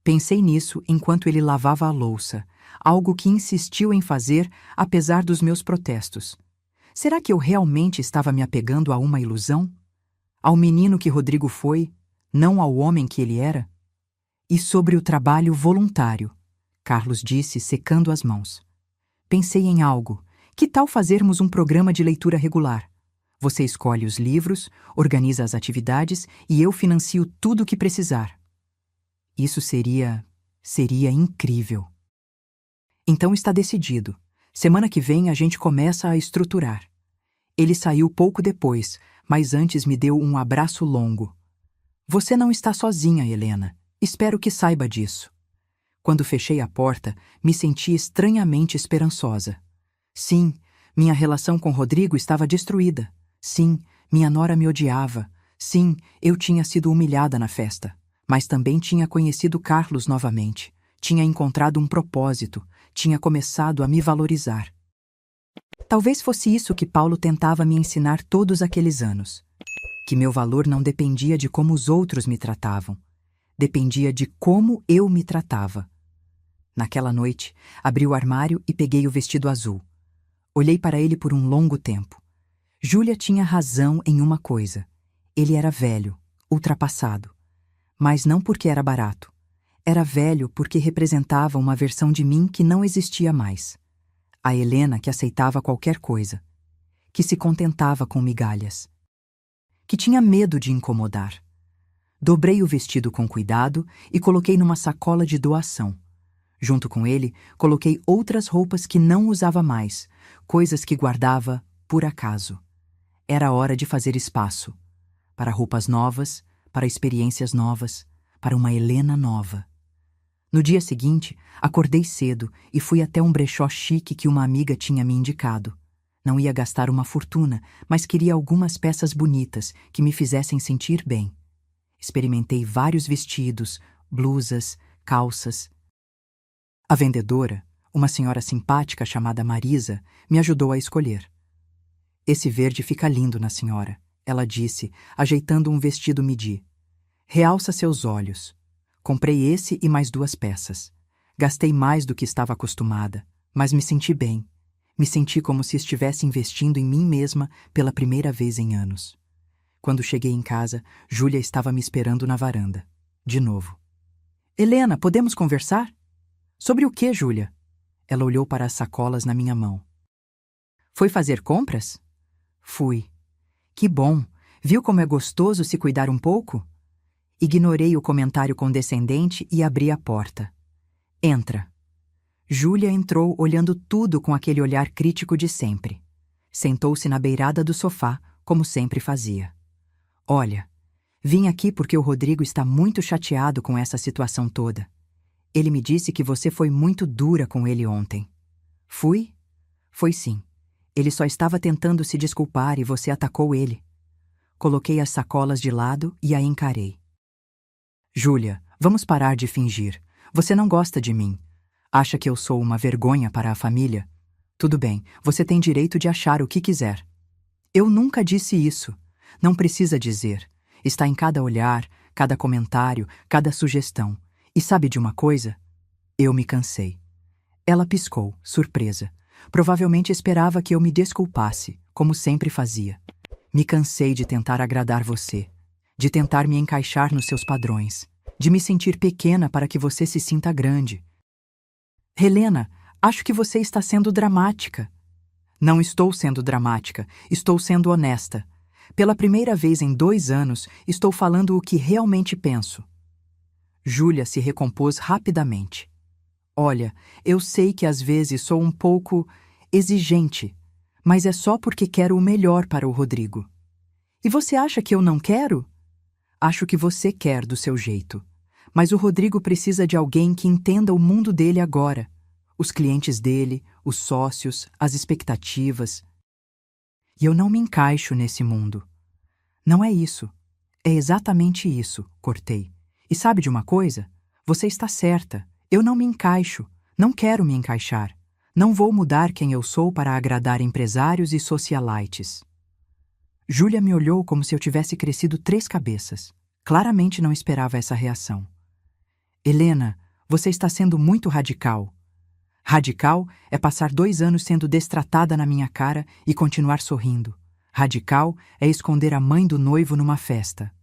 Pensei nisso enquanto ele lavava a louça, algo que insistiu em fazer apesar dos meus protestos. Será que eu realmente estava me apegando a uma ilusão? Ao menino que Rodrigo foi, não ao homem que ele era? E sobre o trabalho voluntário, Carlos disse, secando as mãos. Pensei em algo. Que tal fazermos um programa de leitura regular? Você escolhe os livros, organiza as atividades e eu financio tudo o que precisar. Isso seria incrível. Então está decidido. Semana que vem a gente começa a estruturar. Ele saiu pouco depois, mas antes me deu um abraço longo. Você não está sozinha, Helena. Espero que saiba disso. Quando fechei a porta, me senti estranhamente esperançosa. Sim, minha relação com Rodrigo estava destruída. Sim, minha nora me odiava. Sim, eu tinha sido humilhada na festa. Mas também tinha conhecido Carlos novamente. Tinha encontrado um propósito. Tinha começado a me valorizar. Talvez fosse isso que Paulo tentava me ensinar todos aqueles anos. Que meu valor não dependia de como os outros me tratavam. Dependia de como eu me tratava. Naquela noite, abri o armário e peguei o vestido azul. Olhei para ele por um longo tempo. Júlia tinha razão em uma coisa. Ele era velho, ultrapassado. Mas não porque era barato. Era velho porque representava uma versão de mim que não existia mais. A Helena que aceitava qualquer coisa. Que se contentava com migalhas. Que tinha medo de incomodar. Dobrei o vestido com cuidado e coloquei numa sacola de doação. Junto com ele, coloquei outras roupas que não usava mais, coisas que guardava por acaso. Era hora de fazer espaço. Para roupas novas, para experiências novas, para uma Helena nova. No dia seguinte, acordei cedo e fui até um brechó chique que uma amiga tinha me indicado. Não ia gastar uma fortuna, mas queria algumas peças bonitas que me fizessem sentir bem. Experimentei vários vestidos, blusas, calças. A vendedora, uma senhora simpática chamada Marisa, me ajudou a escolher. Esse verde fica lindo na senhora, ela disse, ajeitando um vestido midi. Realça seus olhos. Comprei esse e mais 2 peças. Gastei mais do que estava acostumada, mas me senti bem. Me senti como se estivesse investindo em mim mesma pela primeira vez em anos. Quando cheguei em casa, Júlia estava me esperando na varanda. De novo. Helena, podemos conversar? Sobre o que, Júlia? Ela olhou para as sacolas na minha mão. Foi fazer compras? Fui. Que bom! Viu como é gostoso se cuidar um pouco? Ignorei o comentário condescendente e abri a porta. Entra. Júlia entrou olhando tudo com aquele olhar crítico de sempre. Sentou-se na beirada do sofá, como sempre fazia. Olha, vim aqui porque o Rodrigo está muito chateado com essa situação toda. Ele me disse que você foi muito dura com ele ontem. Fui? Foi sim. Ele só estava tentando se desculpar e você atacou ele. Coloquei as sacolas de lado e a encarei. Júlia, vamos parar de fingir. Você não gosta de mim. Acha que eu sou uma vergonha para a família? Tudo bem, você tem direito de achar o que quiser. Eu nunca disse isso. Não precisa dizer. Está em cada olhar, cada comentário, cada sugestão. E sabe de uma coisa? Eu me cansei. Ela piscou, surpresa. Provavelmente esperava que eu me desculpasse, como sempre fazia. Me cansei de tentar agradar você, de tentar me encaixar nos seus padrões, de me sentir pequena para que você se sinta grande. Helena, acho que você está sendo dramática. Não estou sendo dramática, estou sendo honesta. Pela primeira vez em 2 anos, estou falando o que realmente penso. Júlia se recompôs rapidamente. Olha, eu sei que às vezes sou um pouco exigente, mas é só porque quero o melhor para o Rodrigo. E você acha que eu não quero? Acho que você quer do seu jeito. Mas o Rodrigo precisa de alguém que entenda o mundo dele agora. Os clientes dele, os sócios, as expectativas. E eu não me encaixo nesse mundo. Não é isso. É exatamente isso, cortei. E sabe de uma coisa? Você está certa. Eu não me encaixo. Não quero me encaixar. Não vou mudar quem eu sou para agradar empresários e socialites. Júlia me olhou como se eu tivesse crescido 3 cabeças. Claramente não esperava essa reação. Helena, você está sendo muito radical. Radical é passar 2 anos sendo destratada na minha cara e continuar sorrindo. Radical é esconder a mãe do noivo numa festa.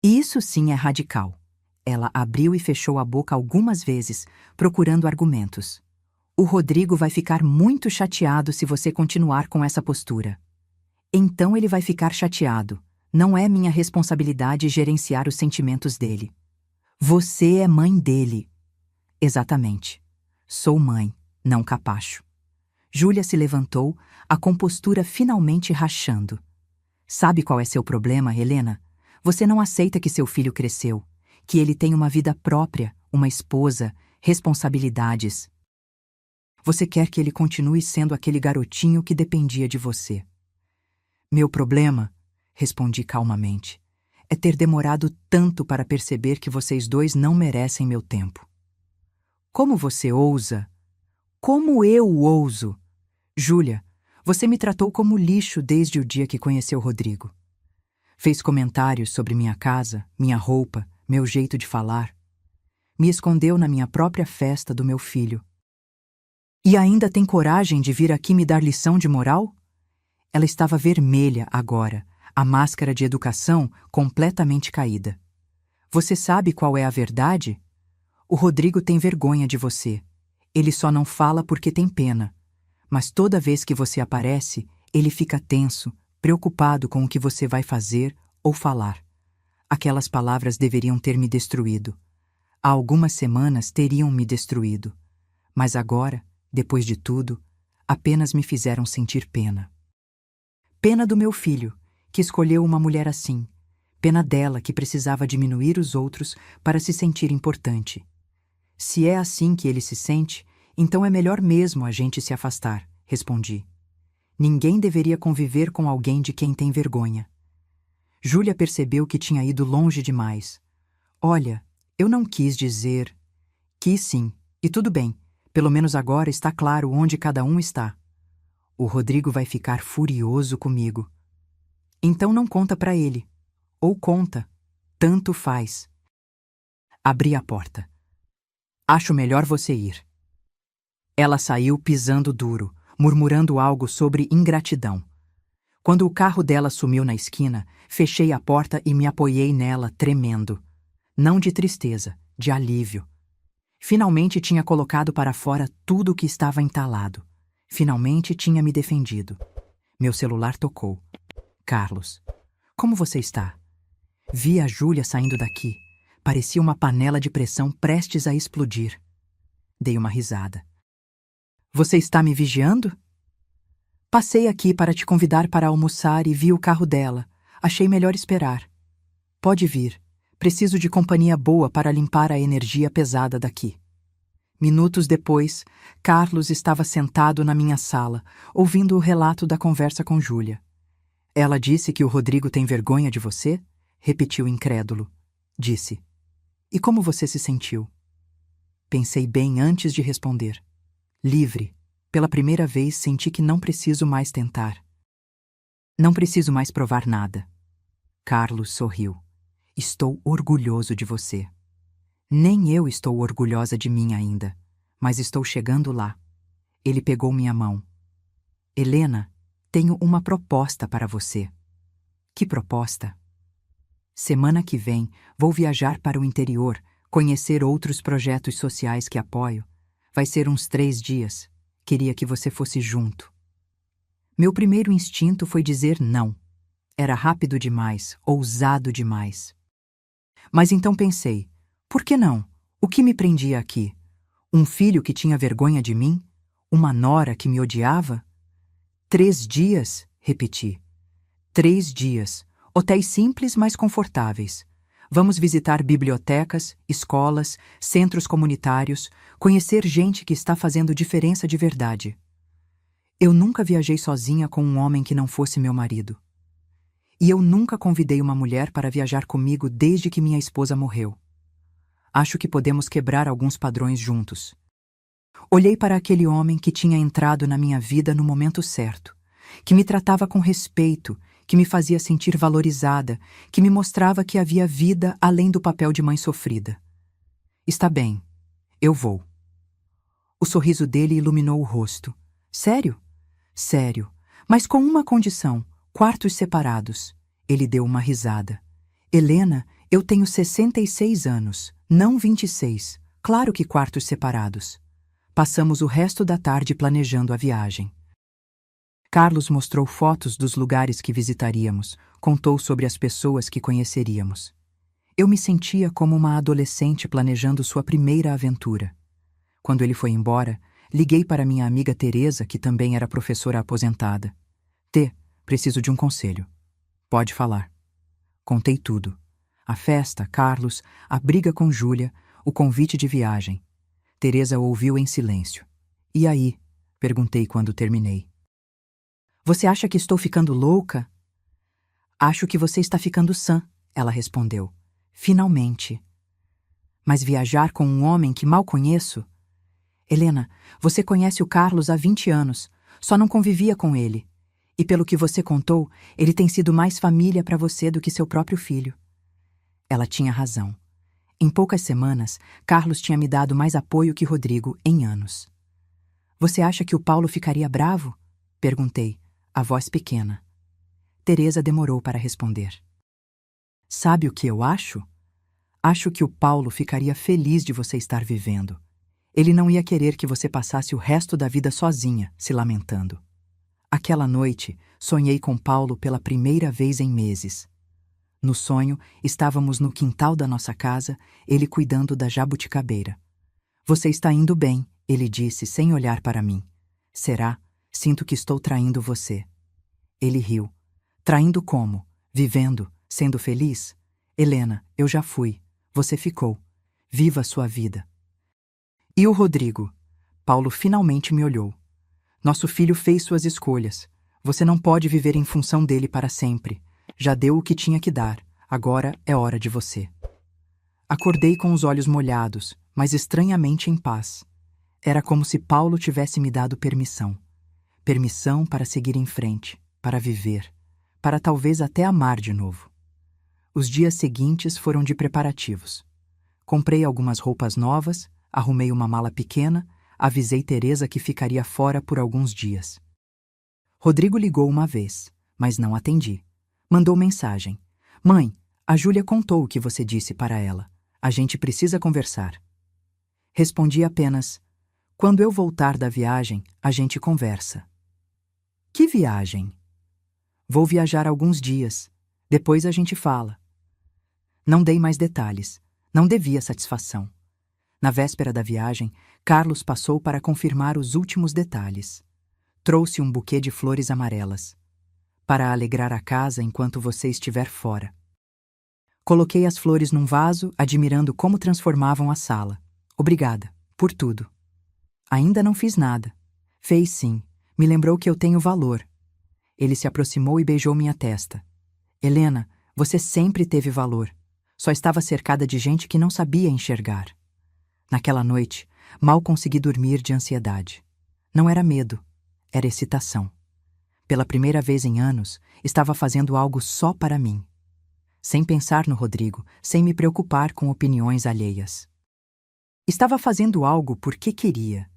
Isso sim é radical. Ela abriu e fechou a boca algumas vezes, procurando argumentos. O Rodrigo vai ficar muito chateado se você continuar com essa postura. Então ele vai ficar chateado. Não é minha responsabilidade gerenciar os sentimentos dele. Você é mãe dele. Exatamente. Sou mãe, não capacho. Júlia se levantou, a compostura finalmente rachando. Sabe qual é seu problema, Helena? Você não aceita que seu filho cresceu, que ele tem uma vida própria, uma esposa, responsabilidades. Você quer que ele continue sendo aquele garotinho que dependia de você. Meu problema, respondi calmamente, é ter demorado tanto para perceber que vocês dois não merecem meu tempo. Como você ousa? Como eu ouso? Júlia, você me tratou como lixo desde o dia que conheceu Rodrigo. Fez comentários sobre minha casa, minha roupa, meu jeito de falar. Me escondeu na minha própria festa do meu filho. E ainda tem coragem de vir aqui me dar lição de moral? Ela estava vermelha agora, a máscara de educação completamente caída. Você sabe qual é a verdade? O Rodrigo tem vergonha de você. Ele só não fala porque tem pena. Mas toda vez que você aparece, ele fica tenso, preocupado com o que você vai fazer ou falar. Aquelas palavras deveriam ter me destruído. Há algumas semanas teriam me destruído. Mas agora, depois de tudo, apenas me fizeram sentir pena. Pena do meu filho, que escolheu uma mulher assim. Pena dela, que precisava diminuir os outros para se sentir importante. Se é assim que ele se sente, então é melhor mesmo a gente se afastar, respondi. Ninguém deveria conviver com alguém de quem tem vergonha. Júlia percebeu que tinha ido longe demais. Olha, eu não quis dizer... Quis sim, e tudo bem. Pelo menos agora está claro onde cada um está. O Rodrigo vai ficar furioso comigo. Então não conta pra ele. Ou conta. Tanto faz. Abri a porta. Acho melhor você ir. Ela saiu pisando duro, murmurando algo sobre ingratidão. Quando o carro dela sumiu na esquina, fechei a porta e me apoiei nela, tremendo. Não de tristeza, de alívio. Finalmente tinha colocado para fora tudo o que estava entalado. Finalmente tinha me defendido. Meu celular tocou. Carlos, como você está? Vi a Júlia saindo daqui. Parecia uma panela de pressão prestes a explodir. Dei uma risada. Você está me vigiando? Passei aqui para te convidar para almoçar e vi o carro dela. Achei melhor esperar. Pode vir. Preciso de companhia boa para limpar a energia pesada daqui. Minutos depois, Carlos estava sentado na minha sala, ouvindo o relato da conversa com Júlia. Ela disse que o Rodrigo tem vergonha de você? Repetiu incrédulo. Disse. E como você se sentiu? Pensei bem antes de responder. Livre. Pela primeira vez senti que não preciso mais tentar. Não preciso mais provar nada. Carlos sorriu. Estou orgulhoso de você. Nem eu estou orgulhosa de mim ainda, mas estou chegando lá. Ele pegou minha mão. Helena, tenho uma proposta para você. Que proposta? Semana que vem, vou viajar para o interior, conhecer outros projetos sociais que apoio. Vai ser uns 3 dias. Queria que você fosse junto. Meu primeiro instinto foi dizer não. Era rápido demais, ousado demais. Mas então pensei, por que não? O que me prendia aqui? Um filho que tinha vergonha de mim? Uma nora que me odiava? 3 dias, repeti. 3 dias. Hotéis simples, mas confortáveis. Vamos visitar bibliotecas, escolas, centros comunitários, conhecer gente que está fazendo diferença de verdade. Eu nunca viajei sozinha com um homem que não fosse meu marido. E eu nunca convidei uma mulher para viajar comigo desde que minha esposa morreu. Acho que podemos quebrar alguns padrões juntos. Olhei para aquele homem que tinha entrado na minha vida no momento certo, que me tratava com respeito, que me fazia sentir valorizada, que me mostrava que havia vida além do papel de mãe sofrida. Está bem, eu vou. O sorriso dele iluminou o rosto. Sério? Sério, mas com uma condição, quartos separados. Ele deu uma risada. Helena, eu tenho 66 anos, não 26. Claro que quartos separados. Passamos o resto da tarde planejando a viagem. Carlos mostrou fotos dos lugares que visitaríamos, contou sobre as pessoas que conheceríamos. Eu me sentia como uma adolescente planejando sua primeira aventura. Quando ele foi embora, liguei para minha amiga Teresa, que também era professora aposentada. Tê, preciso de um conselho. Pode falar. Contei tudo. A festa, Carlos, a briga com Júlia, o convite de viagem. Teresa ouviu em silêncio. E aí? Perguntei quando terminei. Você acha que estou ficando louca? Acho que você está ficando sã, ela respondeu. Finalmente. Mas viajar com um homem que mal conheço? Helena, você conhece o Carlos há 20 anos, só não convivia com ele. E pelo que você contou, ele tem sido mais família para você do que seu próprio filho. Ela tinha razão. Em poucas semanas, Carlos tinha me dado mais apoio que Rodrigo em anos. Você acha que o Paulo ficaria bravo? Perguntei, a voz pequena. Teresa demorou para responder. Sabe o que eu acho? Acho que o Paulo ficaria feliz de você estar vivendo. Ele não ia querer que você passasse o resto da vida sozinha, se lamentando. Aquela noite, sonhei com Paulo pela primeira vez em meses. No sonho, estávamos no quintal da nossa casa, ele cuidando da jabuticabeira. Você está indo bem, ele disse sem olhar para mim. Será? Sinto que estou traindo você. Ele riu. Traindo como? Vivendo? Sendo feliz? Helena, eu já fui. Você ficou. Viva a sua vida. E o Rodrigo? Paulo finalmente me olhou. Nosso filho fez suas escolhas. Você não pode viver em função dele para sempre. Já deu o que tinha que dar. Agora é hora de você. Acordei com os olhos molhados, mas estranhamente em paz. Era como se Paulo tivesse me dado permissão. Permissão para seguir em frente, para viver, para talvez até amar de novo. Os dias seguintes foram de preparativos. Comprei algumas roupas novas, arrumei uma mala pequena, avisei Teresa que ficaria fora por alguns dias. Rodrigo ligou uma vez, mas não atendi. Mandou mensagem. Mãe, a Júlia contou o que você disse para ela. A gente precisa conversar. Respondi apenas, quando eu voltar da viagem, a gente conversa. Que viagem? Vou viajar alguns dias. Depois a gente fala. Não dei mais detalhes. Não devia satisfação. Na véspera da viagem, Carlos passou para confirmar os últimos detalhes. Trouxe um buquê de flores amarelas. Para alegrar a casa enquanto você estiver fora. Coloquei as flores num vaso, admirando como transformavam a sala. Obrigada, por tudo. Ainda não fiz nada. Fez sim. Me lembrou que eu tenho valor. Ele se aproximou e beijou minha testa. Helena, você sempre teve valor. Só estava cercada de gente que não sabia enxergar. Naquela noite, mal consegui dormir de ansiedade. Não era medo, era excitação. Pela primeira vez em anos, estava fazendo algo só para mim. Sem pensar no Rodrigo, sem me preocupar com opiniões alheias. Estava fazendo algo porque queria.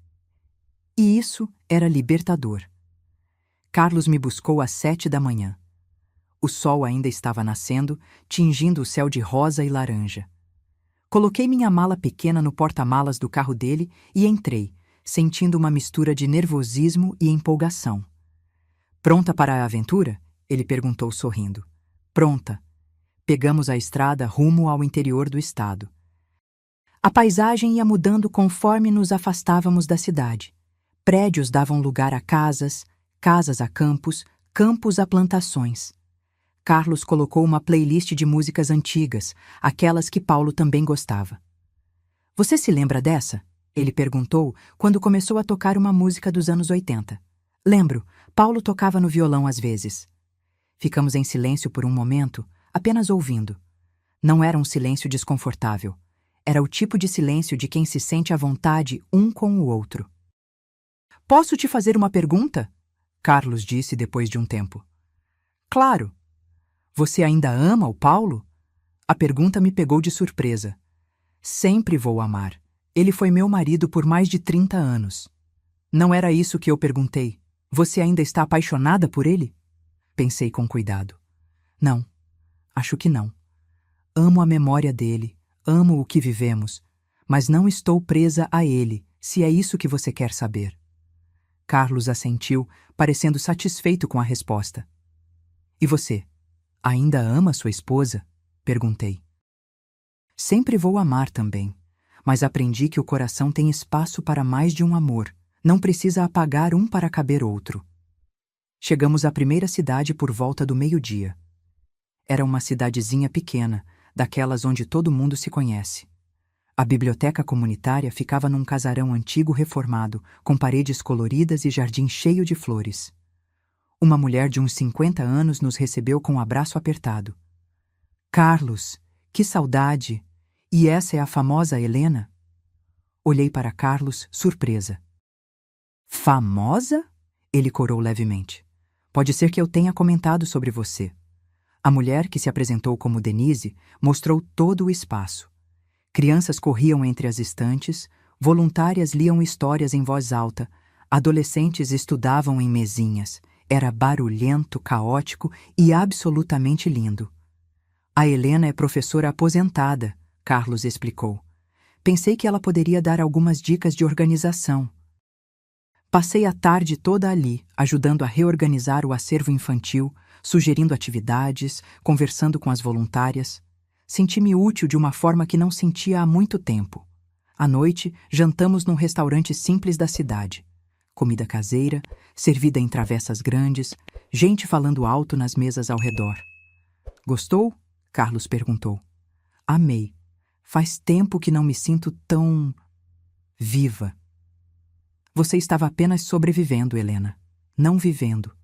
E isso era libertador. Carlos me buscou às 7 da manhã. O sol ainda estava nascendo, tingindo o céu de rosa e laranja. Coloquei minha mala pequena no porta-malas do carro dele e entrei, sentindo uma mistura de nervosismo e empolgação. Pronta para a aventura? Ele perguntou sorrindo. Pronta. Pegamos a estrada rumo ao interior do estado. A paisagem ia mudando conforme nos afastávamos da cidade. Prédios davam lugar a casas, casas a campos, campos a plantações. Carlos colocou uma playlist de músicas antigas, aquelas que Paulo também gostava. Você se lembra dessa? Ele perguntou quando começou a tocar uma música dos anos 80. Lembro, Paulo tocava no violão às vezes. Ficamos em silêncio por um momento, apenas ouvindo. Não era um silêncio desconfortável. Era o tipo de silêncio de quem se sente à vontade um com o outro. Posso te fazer uma pergunta? Carlos disse depois de um tempo. Claro. Você ainda ama o Paulo? A pergunta me pegou de surpresa. Sempre vou amar. Ele foi meu marido por mais de 30 anos. Não era isso que eu perguntei. Você ainda está apaixonada por ele? Pensei com cuidado. Não, acho que não. Amo a memória dele, amo o que vivemos, mas não estou presa a ele, se é isso que você quer saber. Carlos assentiu, parecendo satisfeito com a resposta. E você? Ainda ama sua esposa? Perguntei. Sempre vou amar também, mas aprendi que o coração tem espaço para mais de um amor, não precisa apagar um para caber outro. Chegamos à primeira cidade por volta do meio-dia. Era uma cidadezinha pequena, daquelas onde todo mundo se conhece. A biblioteca comunitária ficava num casarão antigo reformado, com paredes coloridas e jardim cheio de flores. Uma mulher de uns 50 anos nos recebeu com um abraço apertado. Carlos, que saudade! E essa é a famosa Helena? Olhei para Carlos, surpresa. Famosa? Ele corou levemente. Pode ser que eu tenha comentado sobre você. A mulher, que se apresentou como Denise, mostrou todo o espaço. Crianças corriam entre as estantes, voluntárias liam histórias em voz alta, adolescentes estudavam em mesinhas. Era barulhento, caótico e absolutamente lindo. A Helena é professora aposentada, Carlos explicou. Pensei que ela poderia dar algumas dicas de organização. Passei a tarde toda ali, ajudando a reorganizar o acervo infantil, sugerindo atividades, conversando com as voluntárias. Senti-me útil de uma forma que não sentia há muito tempo. À noite, jantamos num restaurante simples da cidade. Comida caseira, servida em travessas grandes, gente falando alto nas mesas ao redor. Gostou? Carlos perguntou. Amei. Faz tempo que não me sinto tão viva. Você estava apenas sobrevivendo, Helena, não vivendo.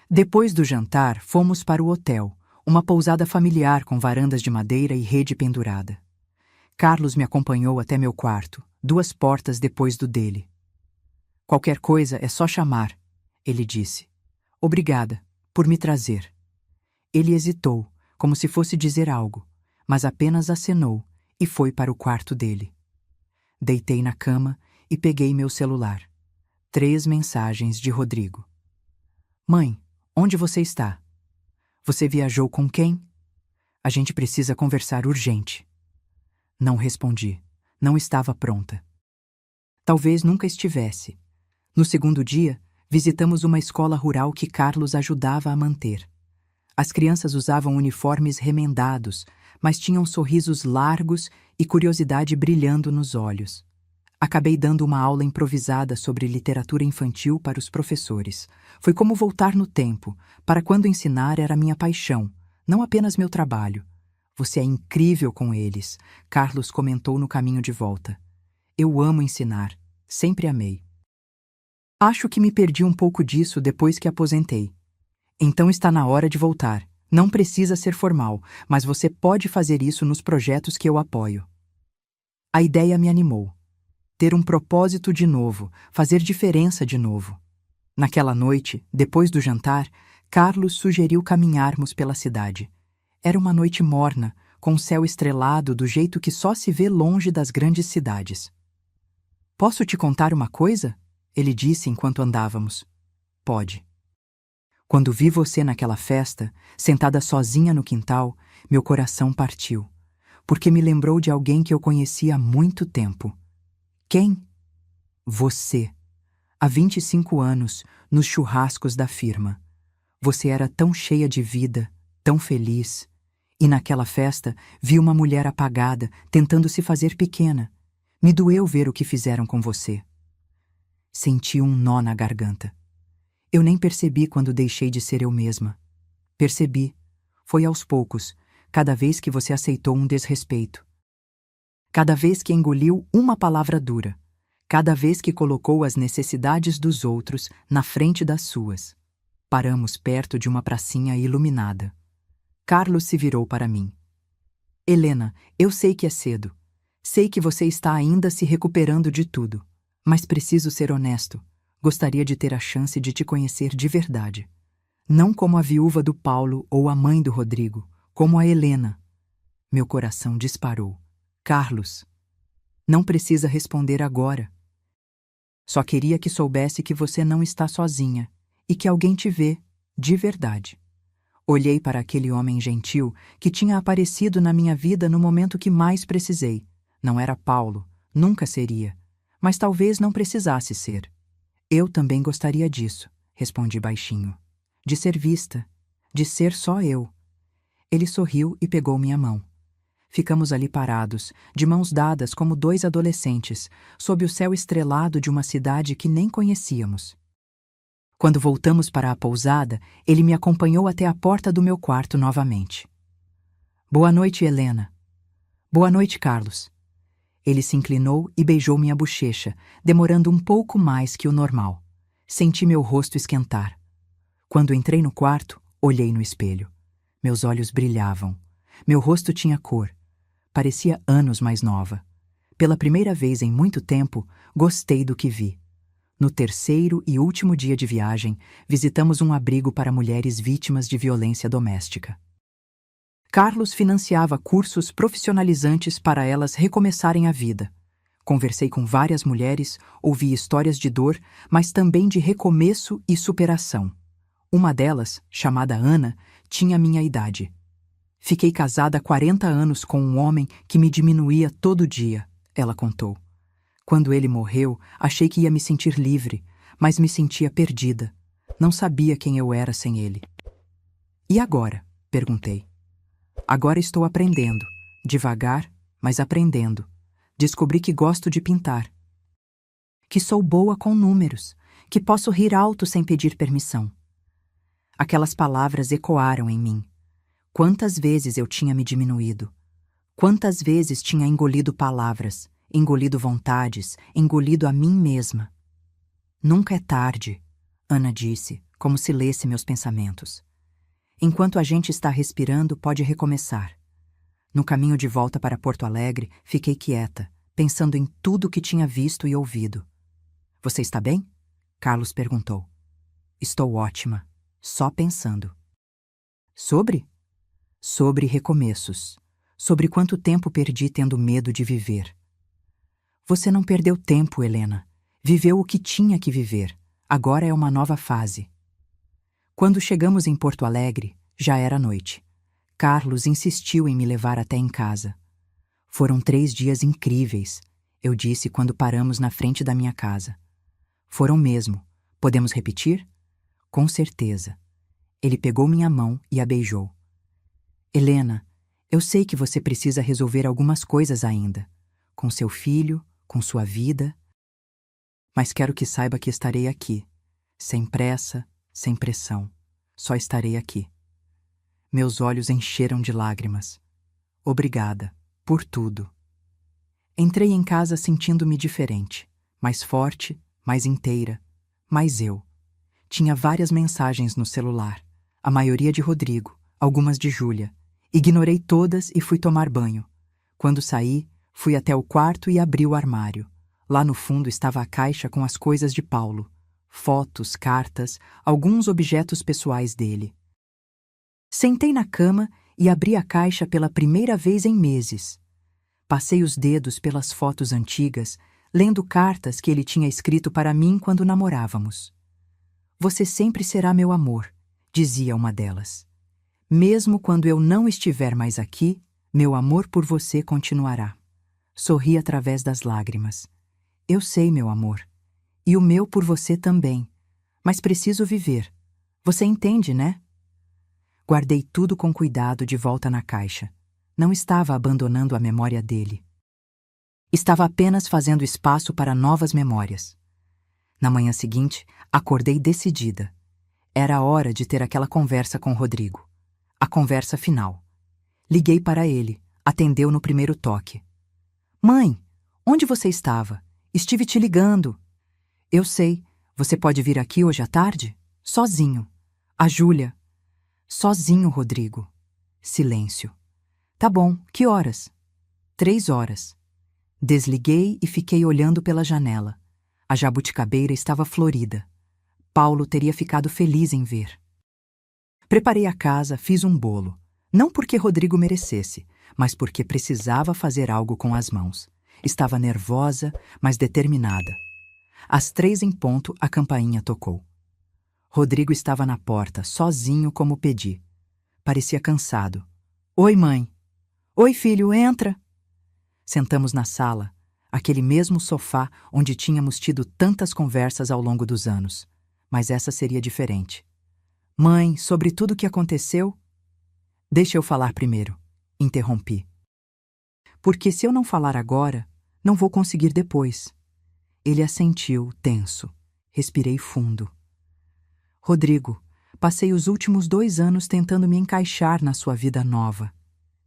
Depois do jantar, fomos para o hotel, uma pousada familiar com varandas de madeira e rede pendurada. Carlos me acompanhou até meu quarto, 2 portas depois do dele. Qualquer coisa é só chamar, ele disse. Obrigada por me trazer. Ele hesitou, como se fosse dizer algo, mas apenas acenou e foi para o quarto dele. Deitei na cama e peguei meu celular. 3 mensagens de Rodrigo. Mãe, onde você está? Você viajou com quem? A gente precisa conversar urgente. Não respondi. Não estava pronta. Talvez nunca estivesse. No segundo dia, visitamos uma escola rural que Carlos ajudava a manter. As crianças usavam uniformes remendados, mas tinham sorrisos largos e curiosidade brilhando nos olhos. Acabei dando uma aula improvisada sobre literatura infantil para os professores. Foi como voltar no tempo, para quando ensinar era minha paixão, não apenas meu trabalho. Você é incrível com eles, Carlos comentou no caminho de volta. Eu amo ensinar, sempre amei. Acho que me perdi um pouco disso depois que aposentei. Então está na hora de voltar. Não precisa ser formal, mas você pode fazer isso nos projetos que eu apoio. A ideia me animou. Ter um propósito de novo, fazer diferença de novo. Naquela noite, depois do jantar, Carlos sugeriu caminharmos pela cidade. Era uma noite morna, com o céu estrelado do jeito que só se vê longe das grandes cidades. Posso te contar uma coisa? Ele disse enquanto andávamos. Pode. Quando vi você naquela festa, sentada sozinha no quintal, meu coração partiu, porque me lembrou de alguém que eu conhecia há muito tempo. Quem? Você. Há 25 anos, nos churrascos da firma. Você era tão cheia de vida, tão feliz. E naquela festa, vi uma mulher apagada, tentando se fazer pequena. Me doeu ver o que fizeram com você. Senti um nó na garganta. Eu nem percebi quando deixei de ser eu mesma. Percebi. Foi aos poucos, cada vez que você aceitou um desrespeito. Cada vez que engoliu uma palavra dura. Cada vez que colocou as necessidades dos outros na frente das suas. Paramos perto de uma pracinha iluminada. Carlos se virou para mim. Helena, eu sei que é cedo. Sei que você está ainda se recuperando de tudo. Mas preciso ser honesto. Gostaria de ter a chance de te conhecer de verdade. Não como a viúva do Paulo ou a mãe do Rodrigo, como a Helena. Meu coração disparou. Carlos, não precisa responder agora. Só queria que soubesse que você não está sozinha e que alguém te vê, de verdade. Olhei para aquele homem gentil que tinha aparecido na minha vida no momento que mais precisei. Não era Paulo, nunca seria, mas talvez não precisasse ser. Eu também gostaria disso, respondi baixinho. De ser vista, de ser só eu. Ele sorriu e pegou minha mão. Ficamos ali parados, de mãos dadas como dois adolescentes, sob o céu estrelado de uma cidade que nem conhecíamos. Quando voltamos para a pousada, ele me acompanhou até a porta do meu quarto novamente. Boa noite, Helena. Boa noite, Carlos. Ele se inclinou e beijou minha bochecha, demorando um pouco mais que o normal. Senti meu rosto esquentar. Quando entrei no quarto, olhei no espelho. Meus olhos brilhavam. Meu rosto tinha cor. Parecia anos mais nova. Pela primeira vez em muito tempo, gostei do que vi. No terceiro e último dia de viagem, visitamos um abrigo para mulheres vítimas de violência doméstica. Carlos financiava cursos profissionalizantes para elas recomeçarem a vida. Conversei com várias mulheres, ouvi histórias de dor, mas também de recomeço e superação. Uma delas, chamada Ana, tinha minha idade. Fiquei casada há 40 anos com um homem que me diminuía todo dia, ela contou. Quando ele morreu, achei que ia me sentir livre, mas me sentia perdida. Não sabia quem eu era sem ele. E agora? Perguntei. Agora estou aprendendo, devagar, mas aprendendo. Descobri que gosto de pintar. Que sou boa com números, que posso rir alto sem pedir permissão. Aquelas palavras ecoaram em mim. Quantas vezes eu tinha me diminuído? Quantas vezes tinha engolido palavras, engolido vontades, engolido a mim mesma? Nunca é tarde, Ana disse, como se lesse meus pensamentos. Enquanto a gente está respirando, pode recomeçar. No caminho de volta para Porto Alegre, fiquei quieta, pensando em tudo que tinha visto e ouvido. Você está bem? Carlos perguntou. Estou ótima, só pensando. Sobre? Sobre recomeços. Sobre quanto tempo perdi tendo medo de viver. Você não perdeu tempo, Helena. Viveu o que tinha que viver. Agora é uma nova fase. Quando chegamos em Porto Alegre, já era noite. Carlos insistiu em me levar até em casa. Foram 3 dias incríveis, eu disse quando paramos na frente da minha casa. Foram mesmo. Podemos repetir? Com certeza. Ele pegou minha mão e a beijou. Helena, eu sei que você precisa resolver algumas coisas ainda. Com seu filho, com sua vida. Mas quero que saiba que estarei aqui. Sem pressa, sem pressão. Só estarei aqui. Meus olhos encheram de lágrimas. Obrigada, por tudo. Entrei em casa sentindo-me diferente, mais forte, mais inteira, mais eu. Tinha várias mensagens no celular, a maioria de Rodrigo, algumas de Júlia. Ignorei todas e fui tomar banho. Quando saí, fui até o quarto e abri o armário. Lá no fundo estava a caixa com as coisas de Paulo. Fotos, cartas, alguns objetos pessoais dele. Sentei na cama e abri a caixa pela primeira vez em meses. Passei os dedos pelas fotos antigas, lendo cartas que ele tinha escrito para mim quando namorávamos. Você sempre será meu amor, dizia uma delas. Mesmo quando eu não estiver mais aqui, meu amor por você continuará. Sorri através das lágrimas. Eu sei, meu amor. E o meu por você também. Mas preciso viver. Você entende, né? Guardei tudo com cuidado de volta na caixa. Não estava abandonando a memória dele. Estava apenas fazendo espaço para novas memórias. Na manhã seguinte, acordei decidida. Era a hora de ter aquela conversa com Rodrigo. A conversa final. Liguei para ele. Atendeu no primeiro toque. Mãe, onde você estava? Estive te ligando. Eu sei. Você pode vir aqui hoje à tarde? Sozinho. A Júlia. Sozinho, Rodrigo. Silêncio. Tá bom, que horas? 3 horas. Desliguei e fiquei olhando pela janela. A jabuticabeira estava florida. Paulo teria ficado feliz em ver. Preparei a casa, fiz um bolo. Não porque Rodrigo merecesse, mas porque precisava fazer algo com as mãos. Estava nervosa, mas determinada. Às 3 em ponto, a campainha tocou. Rodrigo estava na porta, sozinho como pedi. Parecia cansado. Oi, mãe. Oi, filho, entra. Sentamos na sala, aquele mesmo sofá onde tínhamos tido tantas conversas ao longo dos anos. Mas essa seria diferente. Mãe, sobre tudo o que aconteceu? Deixa eu falar primeiro, interrompi. Porque se eu não falar agora, não vou conseguir depois. Ele assentiu, tenso. Respirei fundo. Rodrigo, passei os últimos 2 anos tentando me encaixar na sua vida nova.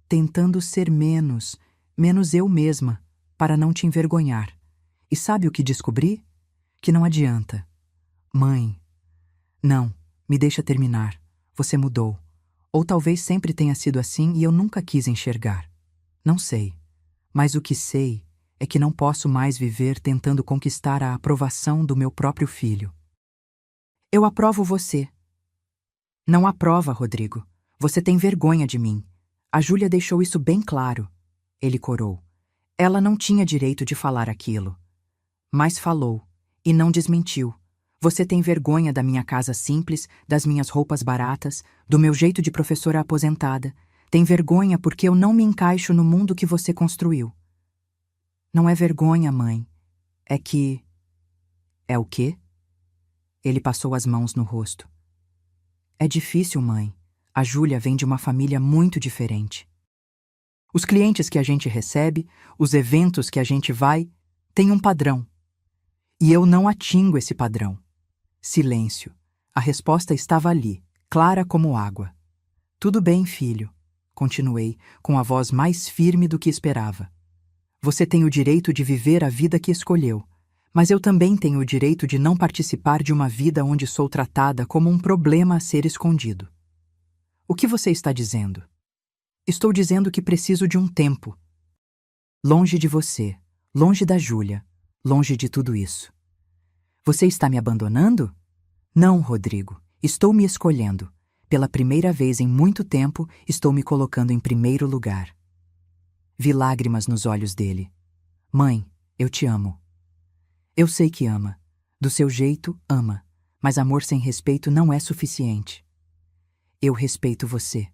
Tentando ser menos eu mesma, para não te envergonhar. E sabe o que descobri? Que não adianta. Mãe. Não, me deixa terminar. Você mudou. Ou talvez sempre tenha sido assim e eu nunca quis enxergar. Não sei. Mas o que sei é que não posso mais viver tentando conquistar a aprovação do meu próprio filho. Eu aprovo você. Não aprova, Rodrigo. Você tem vergonha de mim. A Júlia deixou isso bem claro. Ele corou. Ela não tinha direito de falar aquilo. Mas falou. E não desmentiu. Você tem vergonha da minha casa simples, das minhas roupas baratas, do meu jeito de professora aposentada. Tem vergonha porque eu não me encaixo no mundo que você construiu. Não é vergonha, mãe. É que... É o quê? Ele passou as mãos no rosto. É difícil, mãe. A Júlia vem de uma família muito diferente. Os clientes que a gente recebe, os eventos que a gente vai, têm um padrão. E eu não atingo esse padrão. Silêncio. A resposta estava ali, clara como água. Tudo bem, filho, continuei, com a voz mais firme do que esperava. Você tem o direito de viver a vida que escolheu, mas eu também tenho o direito de não participar de uma vida onde sou tratada como um problema a ser escondido. O que você está dizendo? Estou dizendo que preciso de um tempo. Longe de você, longe da Júlia, longe de tudo isso. Você está me abandonando? Não, Rodrigo. Estou me escolhendo. Pela primeira vez em muito tempo, estou me colocando em primeiro lugar. Vi lágrimas nos olhos dele. Mãe, eu te amo. Eu sei que ama. Do seu jeito, ama. Mas amor sem respeito não é suficiente. Eu respeito você.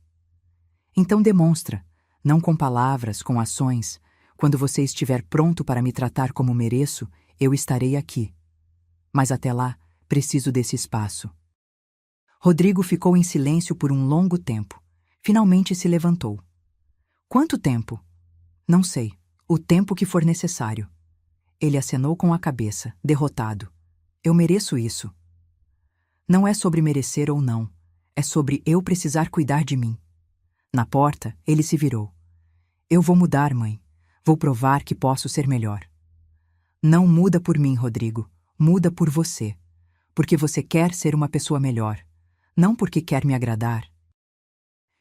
Então demonstra, não com palavras, com ações. Quando você estiver pronto para me tratar como mereço, eu estarei aqui. Mas até lá, preciso desse espaço. Rodrigo ficou em silêncio por um longo tempo. Finalmente se levantou. Quanto tempo? Não sei. O tempo que for necessário. Ele acenou com a cabeça, derrotado. Eu mereço isso. Não é sobre merecer ou não. É sobre eu precisar cuidar de mim. Na porta, ele se virou. Eu vou mudar, mãe. Vou provar que posso ser melhor. Não muda por mim, Rodrigo. Muda por você. Porque você quer ser uma pessoa melhor. Não porque quer me agradar.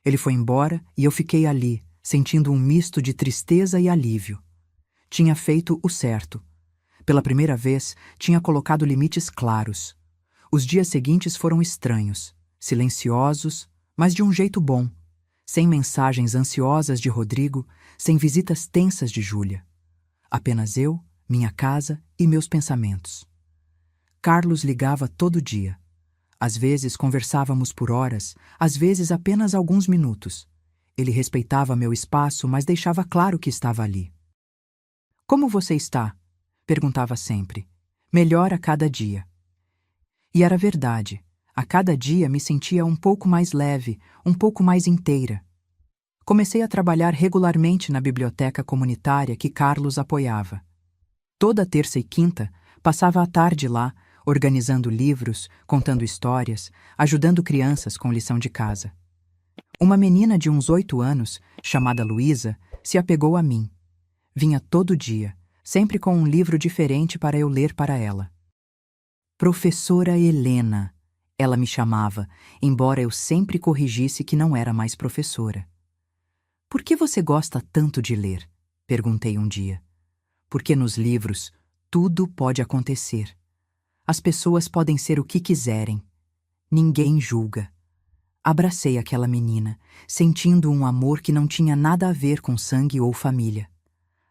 Ele foi embora e eu fiquei ali, sentindo um misto de tristeza e alívio. Tinha feito o certo. Pela primeira vez, tinha colocado limites claros. Os dias seguintes foram estranhos, silenciosos, mas de um jeito bom. Sem mensagens ansiosas de Rodrigo, sem visitas tensas de Júlia. Apenas eu, minha casa e meus pensamentos. Carlos ligava todo dia. Às vezes conversávamos por horas, às vezes apenas alguns minutos. Ele respeitava meu espaço, mas deixava claro que estava ali. Como você está? Perguntava sempre. Melhor a cada dia. E era verdade. A cada dia me sentia um pouco mais leve, um pouco mais inteira. Comecei a trabalhar regularmente na biblioteca comunitária que Carlos apoiava. Toda terça e quinta, passava a tarde lá, organizando livros, contando histórias, ajudando crianças com lição de casa. Uma menina de uns 8 anos, chamada Luísa, se apegou a mim. Vinha todo dia, sempre com um livro diferente para eu ler para ela. Professora Helena, ela me chamava, embora eu sempre corrigisse que não era mais professora. Por que você gosta tanto de ler? Perguntei um dia. Porque nos livros tudo pode acontecer. As pessoas podem ser o que quiserem. Ninguém julga. Abracei aquela menina, sentindo um amor que não tinha nada a ver com sangue ou família.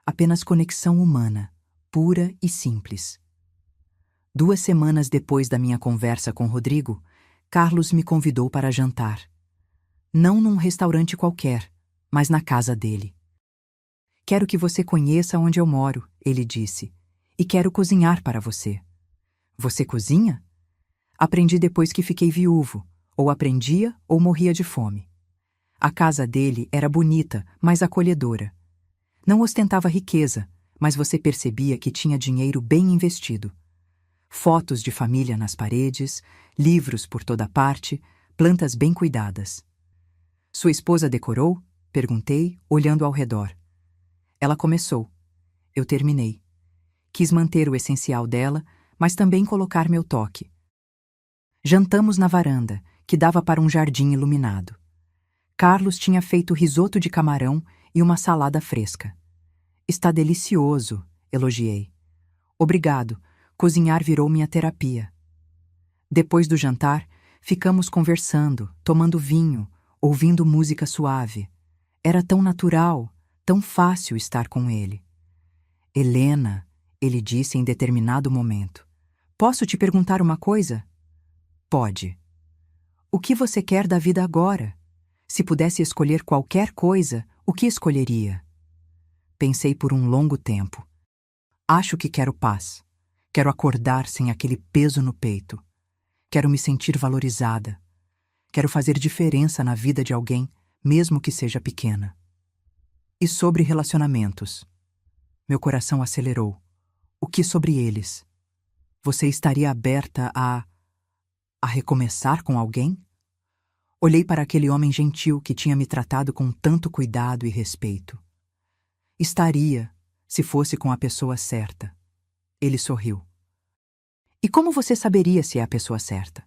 Apenas conexão humana, pura e simples. 2 semanas depois da minha conversa com Rodrigo, Carlos me convidou para jantar. Não num restaurante qualquer, mas na casa dele. Quero que você conheça onde eu moro, ele disse, e quero cozinhar para você. Você cozinha? Aprendi depois que fiquei viúvo, ou aprendia ou morria de fome. A casa dele era bonita, mas acolhedora. Não ostentava riqueza, mas você percebia que tinha dinheiro bem investido. Fotos de família nas paredes, livros por toda parte, plantas bem cuidadas. Sua esposa decorou? Perguntei, olhando ao redor. Ela começou. Eu terminei. Quis manter o essencial dela, mas também colocar meu toque. Jantamos na varanda, que dava para um jardim iluminado. Carlos tinha feito risoto de camarão e uma salada fresca. Está delicioso, elogiei. Obrigado. Cozinhar virou minha terapia. Depois do jantar, ficamos conversando, tomando vinho, ouvindo música suave. Era tão natural, tão fácil estar com ele. Helena, ele disse em determinado momento. Posso te perguntar uma coisa? Pode. O que você quer da vida agora? Se pudesse escolher qualquer coisa, o que escolheria? Pensei por um longo tempo. Acho que quero paz. Quero acordar sem aquele peso no peito. Quero me sentir valorizada. Quero fazer diferença na vida de alguém, mesmo que seja pequena. E sobre relacionamentos? Meu coração acelerou. O que sobre eles? Você estaria aberta a recomeçar com alguém? Olhei para aquele homem gentil que tinha me tratado com tanto cuidado e respeito. Estaria, se fosse com a pessoa certa. Ele sorriu. E como você saberia se é a pessoa certa?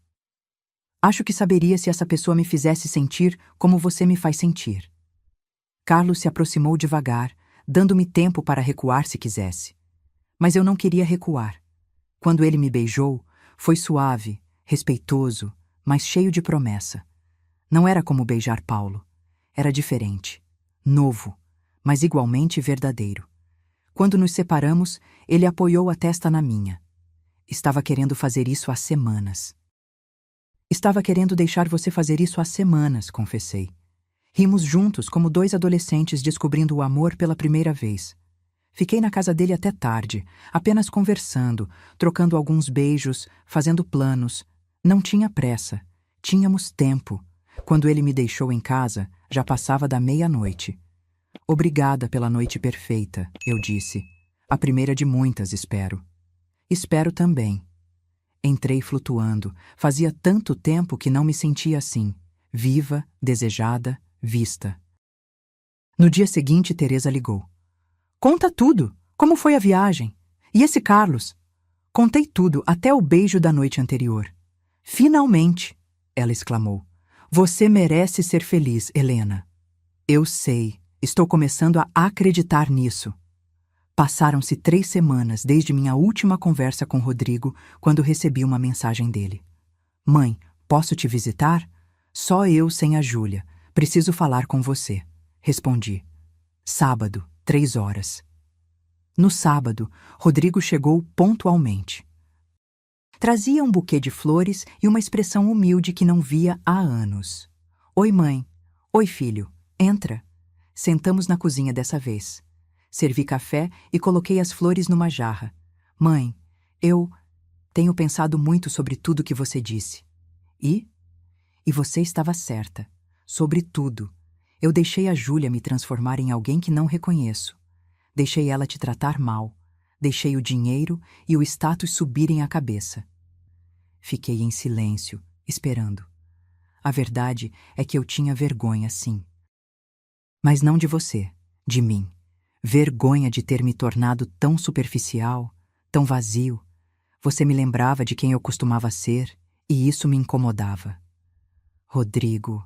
Acho que saberia se essa pessoa me fizesse sentir como você me faz sentir. Carlos se aproximou devagar, dando-me tempo para recuar se quisesse. Mas eu não queria recuar. Quando ele me beijou, foi suave, respeitoso, mas cheio de promessa. Não era como beijar Paulo. Era diferente, novo, mas igualmente verdadeiro. Quando nos separamos, ele apoiou a testa na minha. Estava querendo fazer isso há semanas. Estava querendo deixar você fazer isso há semanas, confessei. Rimos juntos como 2 adolescentes descobrindo o amor pela primeira vez. Fiquei na casa dele até tarde, apenas conversando, trocando alguns beijos, fazendo planos. Não tinha pressa. Tínhamos tempo. Quando ele me deixou em casa, já passava da meia-noite. Obrigada pela noite perfeita, eu disse. A primeira de muitas, espero. Espero também. Entrei flutuando. Fazia tanto tempo que não me sentia assim. Viva, desejada, vista. No dia seguinte, Teresa ligou. Conta tudo. Como foi a viagem? E esse Carlos? Contei tudo, até o beijo da noite anterior. Finalmente, ela exclamou. Você merece ser feliz, Helena. Eu sei. Estou começando a acreditar nisso. Passaram-se 3 semanas desde minha última conversa com Rodrigo, quando recebi uma mensagem dele. Mãe, posso te visitar? Só eu sem a Júlia. Preciso falar com você. Respondi. Sábado, 3 horas. No sábado, Rodrigo chegou pontualmente. Trazia um buquê de flores e uma expressão humilde que não via há anos. Oi, mãe. Oi, filho. Entra. Sentamos na cozinha dessa vez. Servi café e coloquei as flores numa jarra. Mãe, eu tenho pensado muito sobre tudo que você disse. E? E você estava certa. Sobre tudo. Eu deixei a Júlia me transformar em alguém que não reconheço. Deixei ela te tratar mal. Deixei o dinheiro e o status subirem a cabeça. Fiquei em silêncio, esperando. A verdade é que eu tinha vergonha, sim. Mas não de você, de mim. Vergonha de ter me tornado tão superficial, tão vazio. Você me lembrava de quem eu costumava ser, e isso me incomodava. Rodrigo,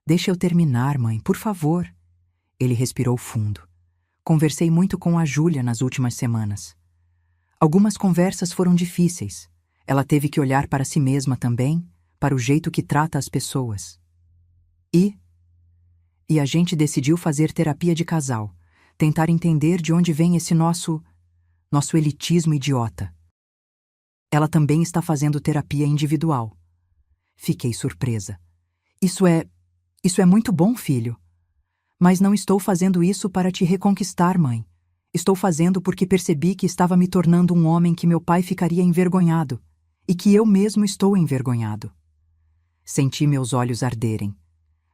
deixa eu terminar, mãe, por favor. Ele respirou fundo. Conversei muito com a Júlia nas últimas semanas. Algumas conversas foram difíceis. Ela teve que olhar para si mesma também, para o jeito que trata as pessoas. E a gente decidiu fazer terapia de casal, tentar entender de onde vem esse nosso elitismo idiota. Ela também está fazendo terapia individual. Fiquei surpresa. Isso é muito bom, filho. Mas não estou fazendo isso para te reconquistar, mãe. Estou fazendo porque percebi que estava me tornando um homem que meu pai ficaria envergonhado e que eu mesmo estou envergonhado. Senti meus olhos arderem.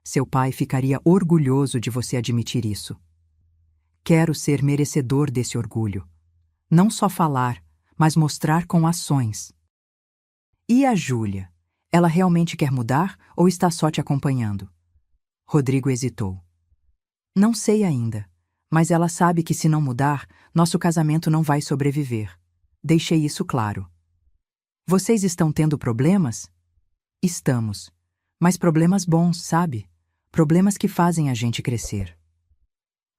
Seu pai ficaria orgulhoso de você admitir isso. Quero ser merecedor desse orgulho. Não só falar, mas mostrar com ações. E a Júlia? Ela realmente quer mudar ou está só te acompanhando? Rodrigo hesitou. Não sei ainda, mas ela sabe que se não mudar, nosso casamento não vai sobreviver. Deixei isso claro. Vocês estão tendo problemas? Estamos. Mas problemas bons, sabe? Problemas que fazem a gente crescer.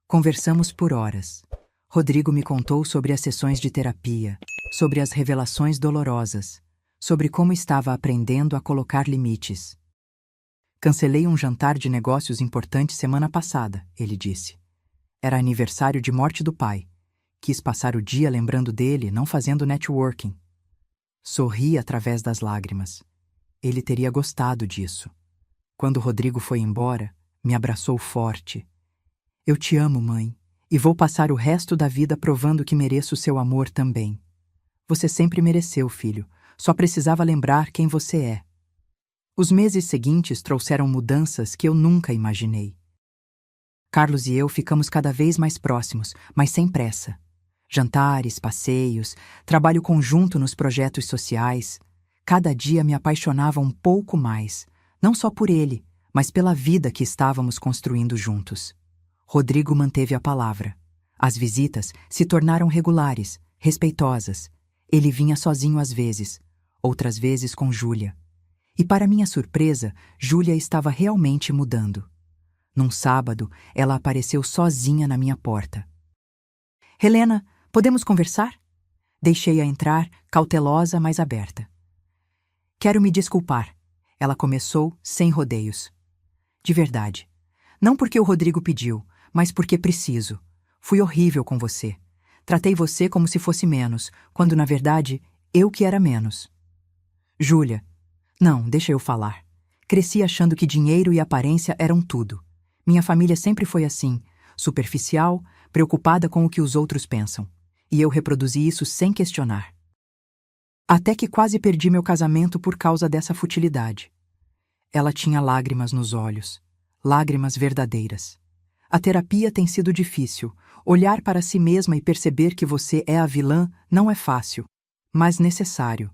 Conversamos por horas. Rodrigo me contou sobre as sessões de terapia, sobre as revelações dolorosas, sobre como estava aprendendo a colocar limites. Cancelei um jantar de negócios importante semana passada, ele disse. Era aniversário de morte do pai. Quis passar o dia lembrando dele, não fazendo networking. Sorri através das lágrimas. Ele teria gostado disso. Quando Rodrigo foi embora, me abraçou forte. Eu te amo, mãe, e vou passar o resto da vida provando que mereço seu amor também. Você sempre mereceu, filho. Só precisava lembrar quem você é. Os meses seguintes trouxeram mudanças que eu nunca imaginei. Carlos e eu ficamos cada vez mais próximos, mas sem pressa. Jantares, passeios, trabalho conjunto nos projetos sociais. Cada dia me apaixonava um pouco mais, não só por ele, mas pela vida que estávamos construindo juntos. Rodrigo manteve a palavra. As visitas se tornaram regulares, respeitosas. Ele vinha sozinho às vezes, outras vezes com Júlia. E para minha surpresa, Júlia estava realmente mudando. Num sábado, ela apareceu sozinha na minha porta. Helena, podemos conversar? Deixei-a entrar, cautelosa, mas aberta. Quero me desculpar. Ela começou sem rodeios. De verdade. Não porque o Rodrigo pediu, mas porque preciso. Fui horrível com você. Tratei você como se fosse menos, quando na verdade eu que era menos. Júlia. Não, deixa eu falar. Cresci achando que dinheiro e aparência eram tudo. Minha família sempre foi assim, superficial, preocupada com o que os outros pensam. E eu reproduzi isso sem questionar. Até que quase perdi meu casamento por causa dessa futilidade. Ela tinha lágrimas nos olhos, lágrimas verdadeiras. A terapia tem sido difícil. Olhar para si mesma e perceber que você é a vilã não é fácil, mas necessário.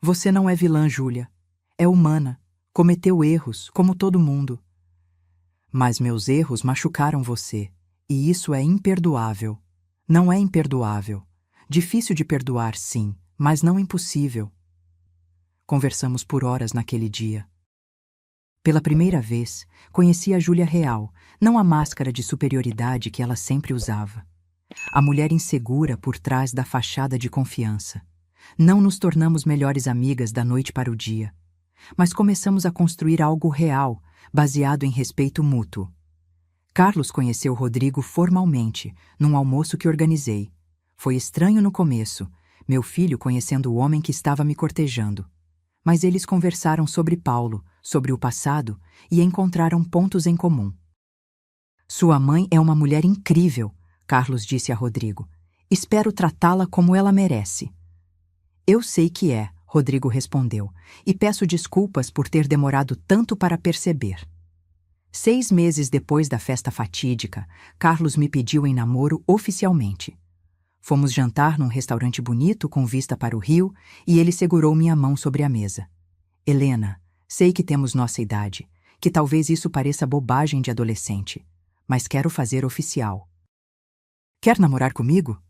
Você não é vilã, Júlia. É humana. Cometeu erros, como todo mundo. Mas meus erros machucaram você, e isso é imperdoável. Não é imperdoável. Difícil de perdoar, sim, mas não impossível. Conversamos por horas naquele dia. Pela primeira vez, conheci a Júlia real, não a máscara de superioridade que ela sempre usava. A mulher insegura por trás da fachada de confiança. Não nos tornamos melhores amigas da noite para o dia, mas começamos a construir algo real, baseado em respeito mútuo. Carlos conheceu Rodrigo formalmente, num almoço que organizei. Foi estranho no começo, meu filho conhecendo o homem que estava me cortejando. Mas eles conversaram sobre Paulo, sobre o passado, e encontraram pontos em comum. Sua mãe é uma mulher incrível, Carlos disse a Rodrigo. Espero tratá-la como ela merece. Eu sei que é, Rodrigo respondeu, e peço desculpas por ter demorado tanto para perceber. 6 meses depois da festa fatídica, Carlos me pediu em namoro oficialmente. Fomos jantar num restaurante bonito com vista para o rio e ele segurou minha mão sobre a mesa. Helena, sei que temos nossa idade, que talvez isso pareça bobagem de adolescente, mas quero fazer oficial. Quer namorar comigo?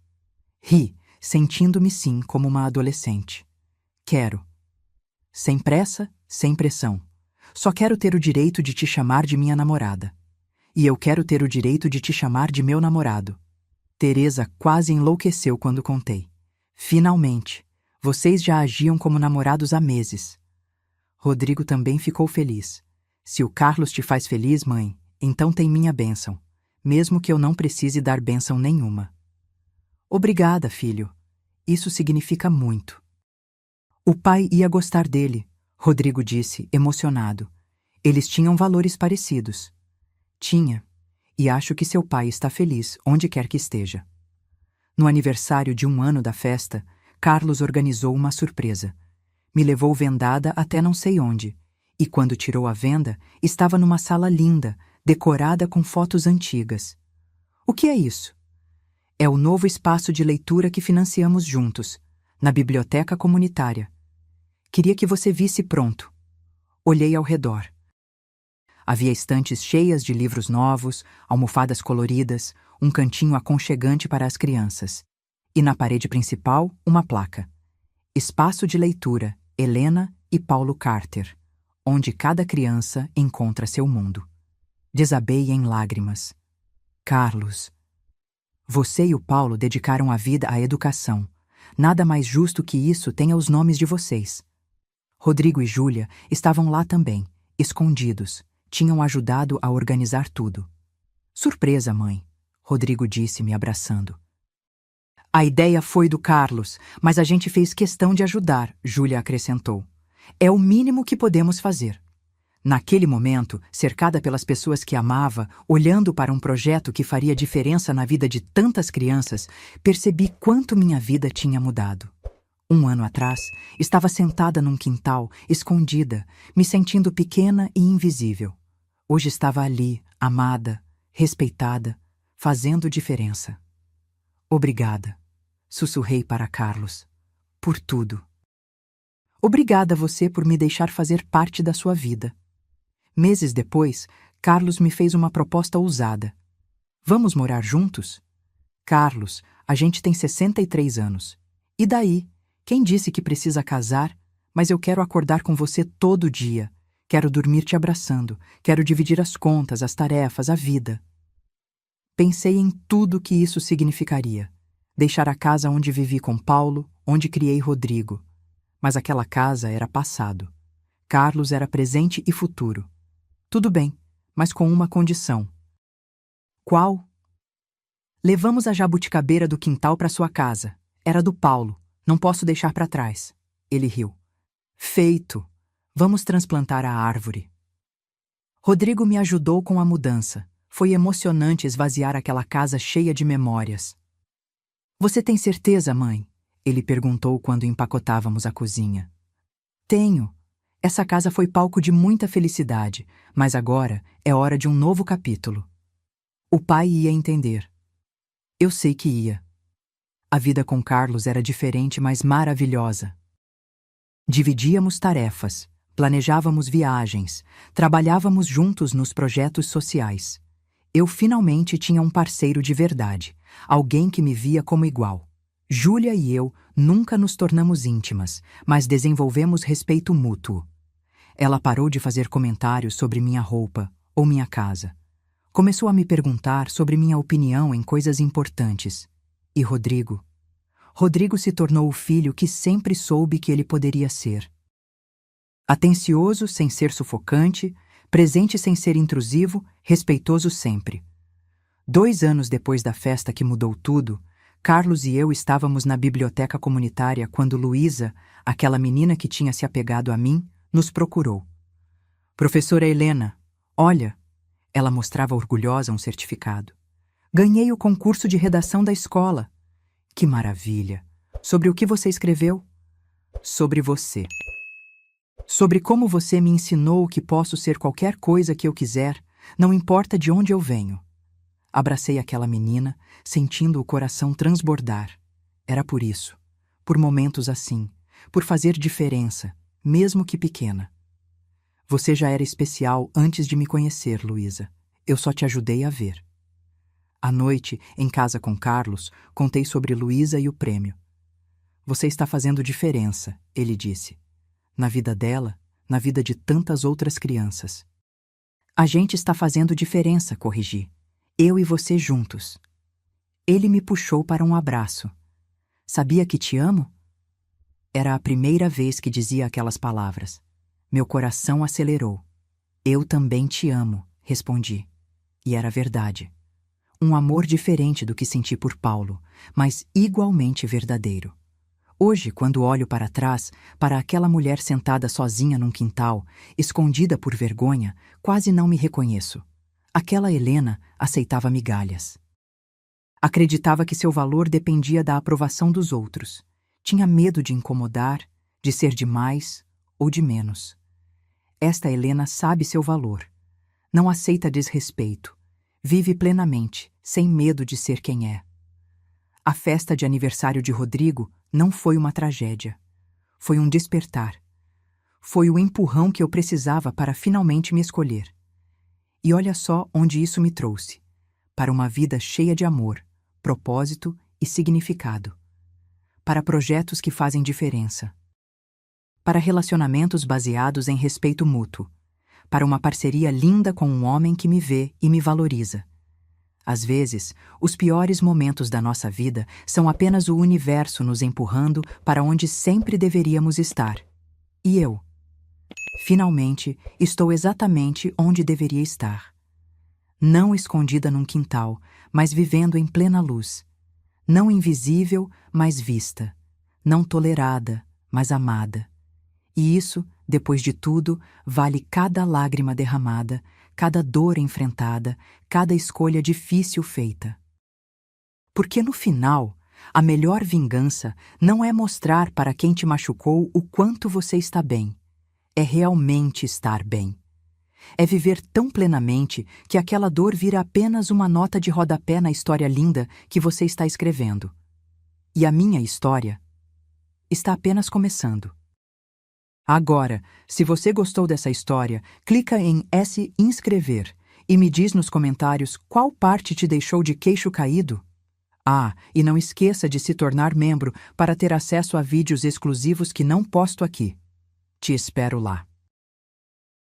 Ri, sentindo-me sim como uma adolescente. Quero. Sem pressa, sem pressão. Só quero ter o direito de te chamar de minha namorada. E eu quero ter o direito de te chamar de meu namorado. Teresa quase enlouqueceu quando contei. Finalmente, vocês já agiam como namorados há meses. Rodrigo também ficou feliz. Se o Carlos te faz feliz, mãe, então tem minha bênção, mesmo que eu não precise dar bênção nenhuma. Obrigada, filho. Isso significa muito. O pai ia gostar dele, Rodrigo disse, emocionado. Eles tinham valores parecidos. Tinha. E acho que seu pai está feliz, onde quer que esteja. No aniversário de 1 ano da festa, Carlos organizou uma surpresa. Me levou vendada até não sei onde, e quando tirou a venda, estava numa sala linda, decorada com fotos antigas. O que é isso? É o novo espaço de leitura que financiamos juntos, na biblioteca comunitária. Queria que você visse pronto. Olhei ao redor. Havia estantes cheias de livros novos, almofadas coloridas, um cantinho aconchegante para as crianças. E na parede principal, uma placa. Espaço de leitura, Helena e Paulo Carter, onde cada criança encontra seu mundo. Desabei em lágrimas. Carlos. Você e o Paulo dedicaram a vida à educação. Nada mais justo que isso tenha os nomes de vocês. Rodrigo e Júlia estavam lá também, escondidos. Tinham ajudado a organizar tudo. Surpresa, mãe, Rodrigo disse, me abraçando. A ideia foi do Carlos, mas a gente fez questão de ajudar, Júlia acrescentou. É o mínimo que podemos fazer. Naquele momento, cercada pelas pessoas que amava, olhando para um projeto que faria diferença na vida de tantas crianças, percebi quanto minha vida tinha mudado. 1 ano atrás, estava sentada num quintal, escondida, me sentindo pequena e invisível. Hoje estava ali, amada, respeitada, fazendo diferença. Obrigada, sussurrei para Carlos, por tudo. Obrigada a você por me deixar fazer parte da sua vida. Meses depois, Carlos me fez uma proposta ousada. Vamos morar juntos? Carlos, a gente tem 63 anos. E daí? Quem disse que precisa casar? Mas eu quero acordar com você todo dia. Quero dormir te abraçando. Quero dividir as contas, as tarefas, a vida. Pensei em tudo que isso significaria. Deixar a casa onde vivi com Paulo, onde criei Rodrigo. Mas aquela casa era passado. Carlos era presente e futuro. Tudo bem, mas com uma condição. Qual? Levamos a jabuticabeira do quintal para sua casa. Era do Paulo. Não posso deixar para trás. Ele riu. Feito. Vamos transplantar a árvore. Rodrigo me ajudou com a mudança. Foi emocionante esvaziar aquela casa cheia de memórias. Você tem certeza, mãe? Ele perguntou quando empacotávamos a cozinha. Tenho. Essa casa foi palco de muita felicidade, mas agora é hora de um novo capítulo. O pai ia entender. Eu sei que ia. A vida com Carlos era diferente, mas maravilhosa. Dividíamos tarefas, planejávamos viagens, trabalhávamos juntos nos projetos sociais. Eu finalmente tinha um parceiro de verdade, alguém que me via como igual. Júlia e eu nunca nos tornamos íntimas, mas desenvolvemos respeito mútuo. Ela parou de fazer comentários sobre minha roupa ou minha casa. Começou a me perguntar sobre minha opinião em coisas importantes. E Rodrigo? Rodrigo se tornou o filho que sempre soube que ele poderia ser. Atencioso sem ser sufocante, presente sem ser intrusivo, respeitoso sempre. 2 anos depois da festa que mudou tudo, Carlos e eu estávamos na biblioteca comunitária quando Luísa, aquela menina que tinha se apegado a mim, nos procurou. Professora Helena, olha, ela mostrava orgulhosa um certificado. Ganhei o concurso de redação da escola. Que maravilha! Sobre o que você escreveu? Sobre você. Sobre como você me ensinou que posso ser qualquer coisa que eu quiser, não importa de onde eu venho. Abracei aquela menina, sentindo o coração transbordar. Era por isso, por momentos assim, por fazer diferença, mesmo que pequena. Você já era especial antes de me conhecer, Luísa. Eu só te ajudei a ver. À noite, em casa com Carlos, contei sobre Luísa e o prêmio. Você está fazendo diferença, ele disse. Na vida dela, na vida de tantas outras crianças. A gente está fazendo diferença, corrigi. Eu e você juntos. Ele me puxou para um abraço. Sabia que te amo? Era a primeira vez que dizia aquelas palavras. Meu coração acelerou. Eu também te amo, respondi. E era verdade. Um amor diferente do que senti por Paulo, mas igualmente verdadeiro. Hoje, quando olho para trás, para aquela mulher sentada sozinha num quintal, escondida por vergonha, quase não me reconheço. Aquela Helena aceitava migalhas. Acreditava que seu valor dependia da aprovação dos outros. Tinha medo de incomodar, de ser de mais ou de menos. Esta Helena sabe seu valor. Não aceita desrespeito. Vive plenamente, sem medo de ser quem é. A festa de aniversário de Rodrigo não foi uma tragédia. Foi um despertar. Foi o empurrão que eu precisava para finalmente me escolher. E olha só onde isso me trouxe. Para uma vida cheia de amor, propósito e significado. Para projetos que fazem diferença. Para relacionamentos baseados em respeito mútuo. Para uma parceria linda com um homem que me vê e me valoriza. Às vezes, os piores momentos da nossa vida são apenas o universo nos empurrando para onde sempre deveríamos estar. E eu, finalmente, estou exatamente onde deveria estar. Não escondida num quintal, mas vivendo em plena luz. Não invisível, mas vista. Não tolerada, mas amada. E isso, depois de tudo, vale cada lágrima derramada, cada dor enfrentada, cada escolha difícil feita. Porque no final, a melhor vingança não é mostrar para quem te machucou o quanto você está bem. É realmente estar bem. É viver tão plenamente que aquela dor vira apenas uma nota de rodapé na história linda que você está escrevendo. E a minha história está apenas começando. Agora, se você gostou dessa história, clica em esse inscrever e me diz nos comentários qual parte te deixou de queixo caído. Ah, e não esqueça de se tornar membro para ter acesso a vídeos exclusivos que não posto aqui. Te espero lá.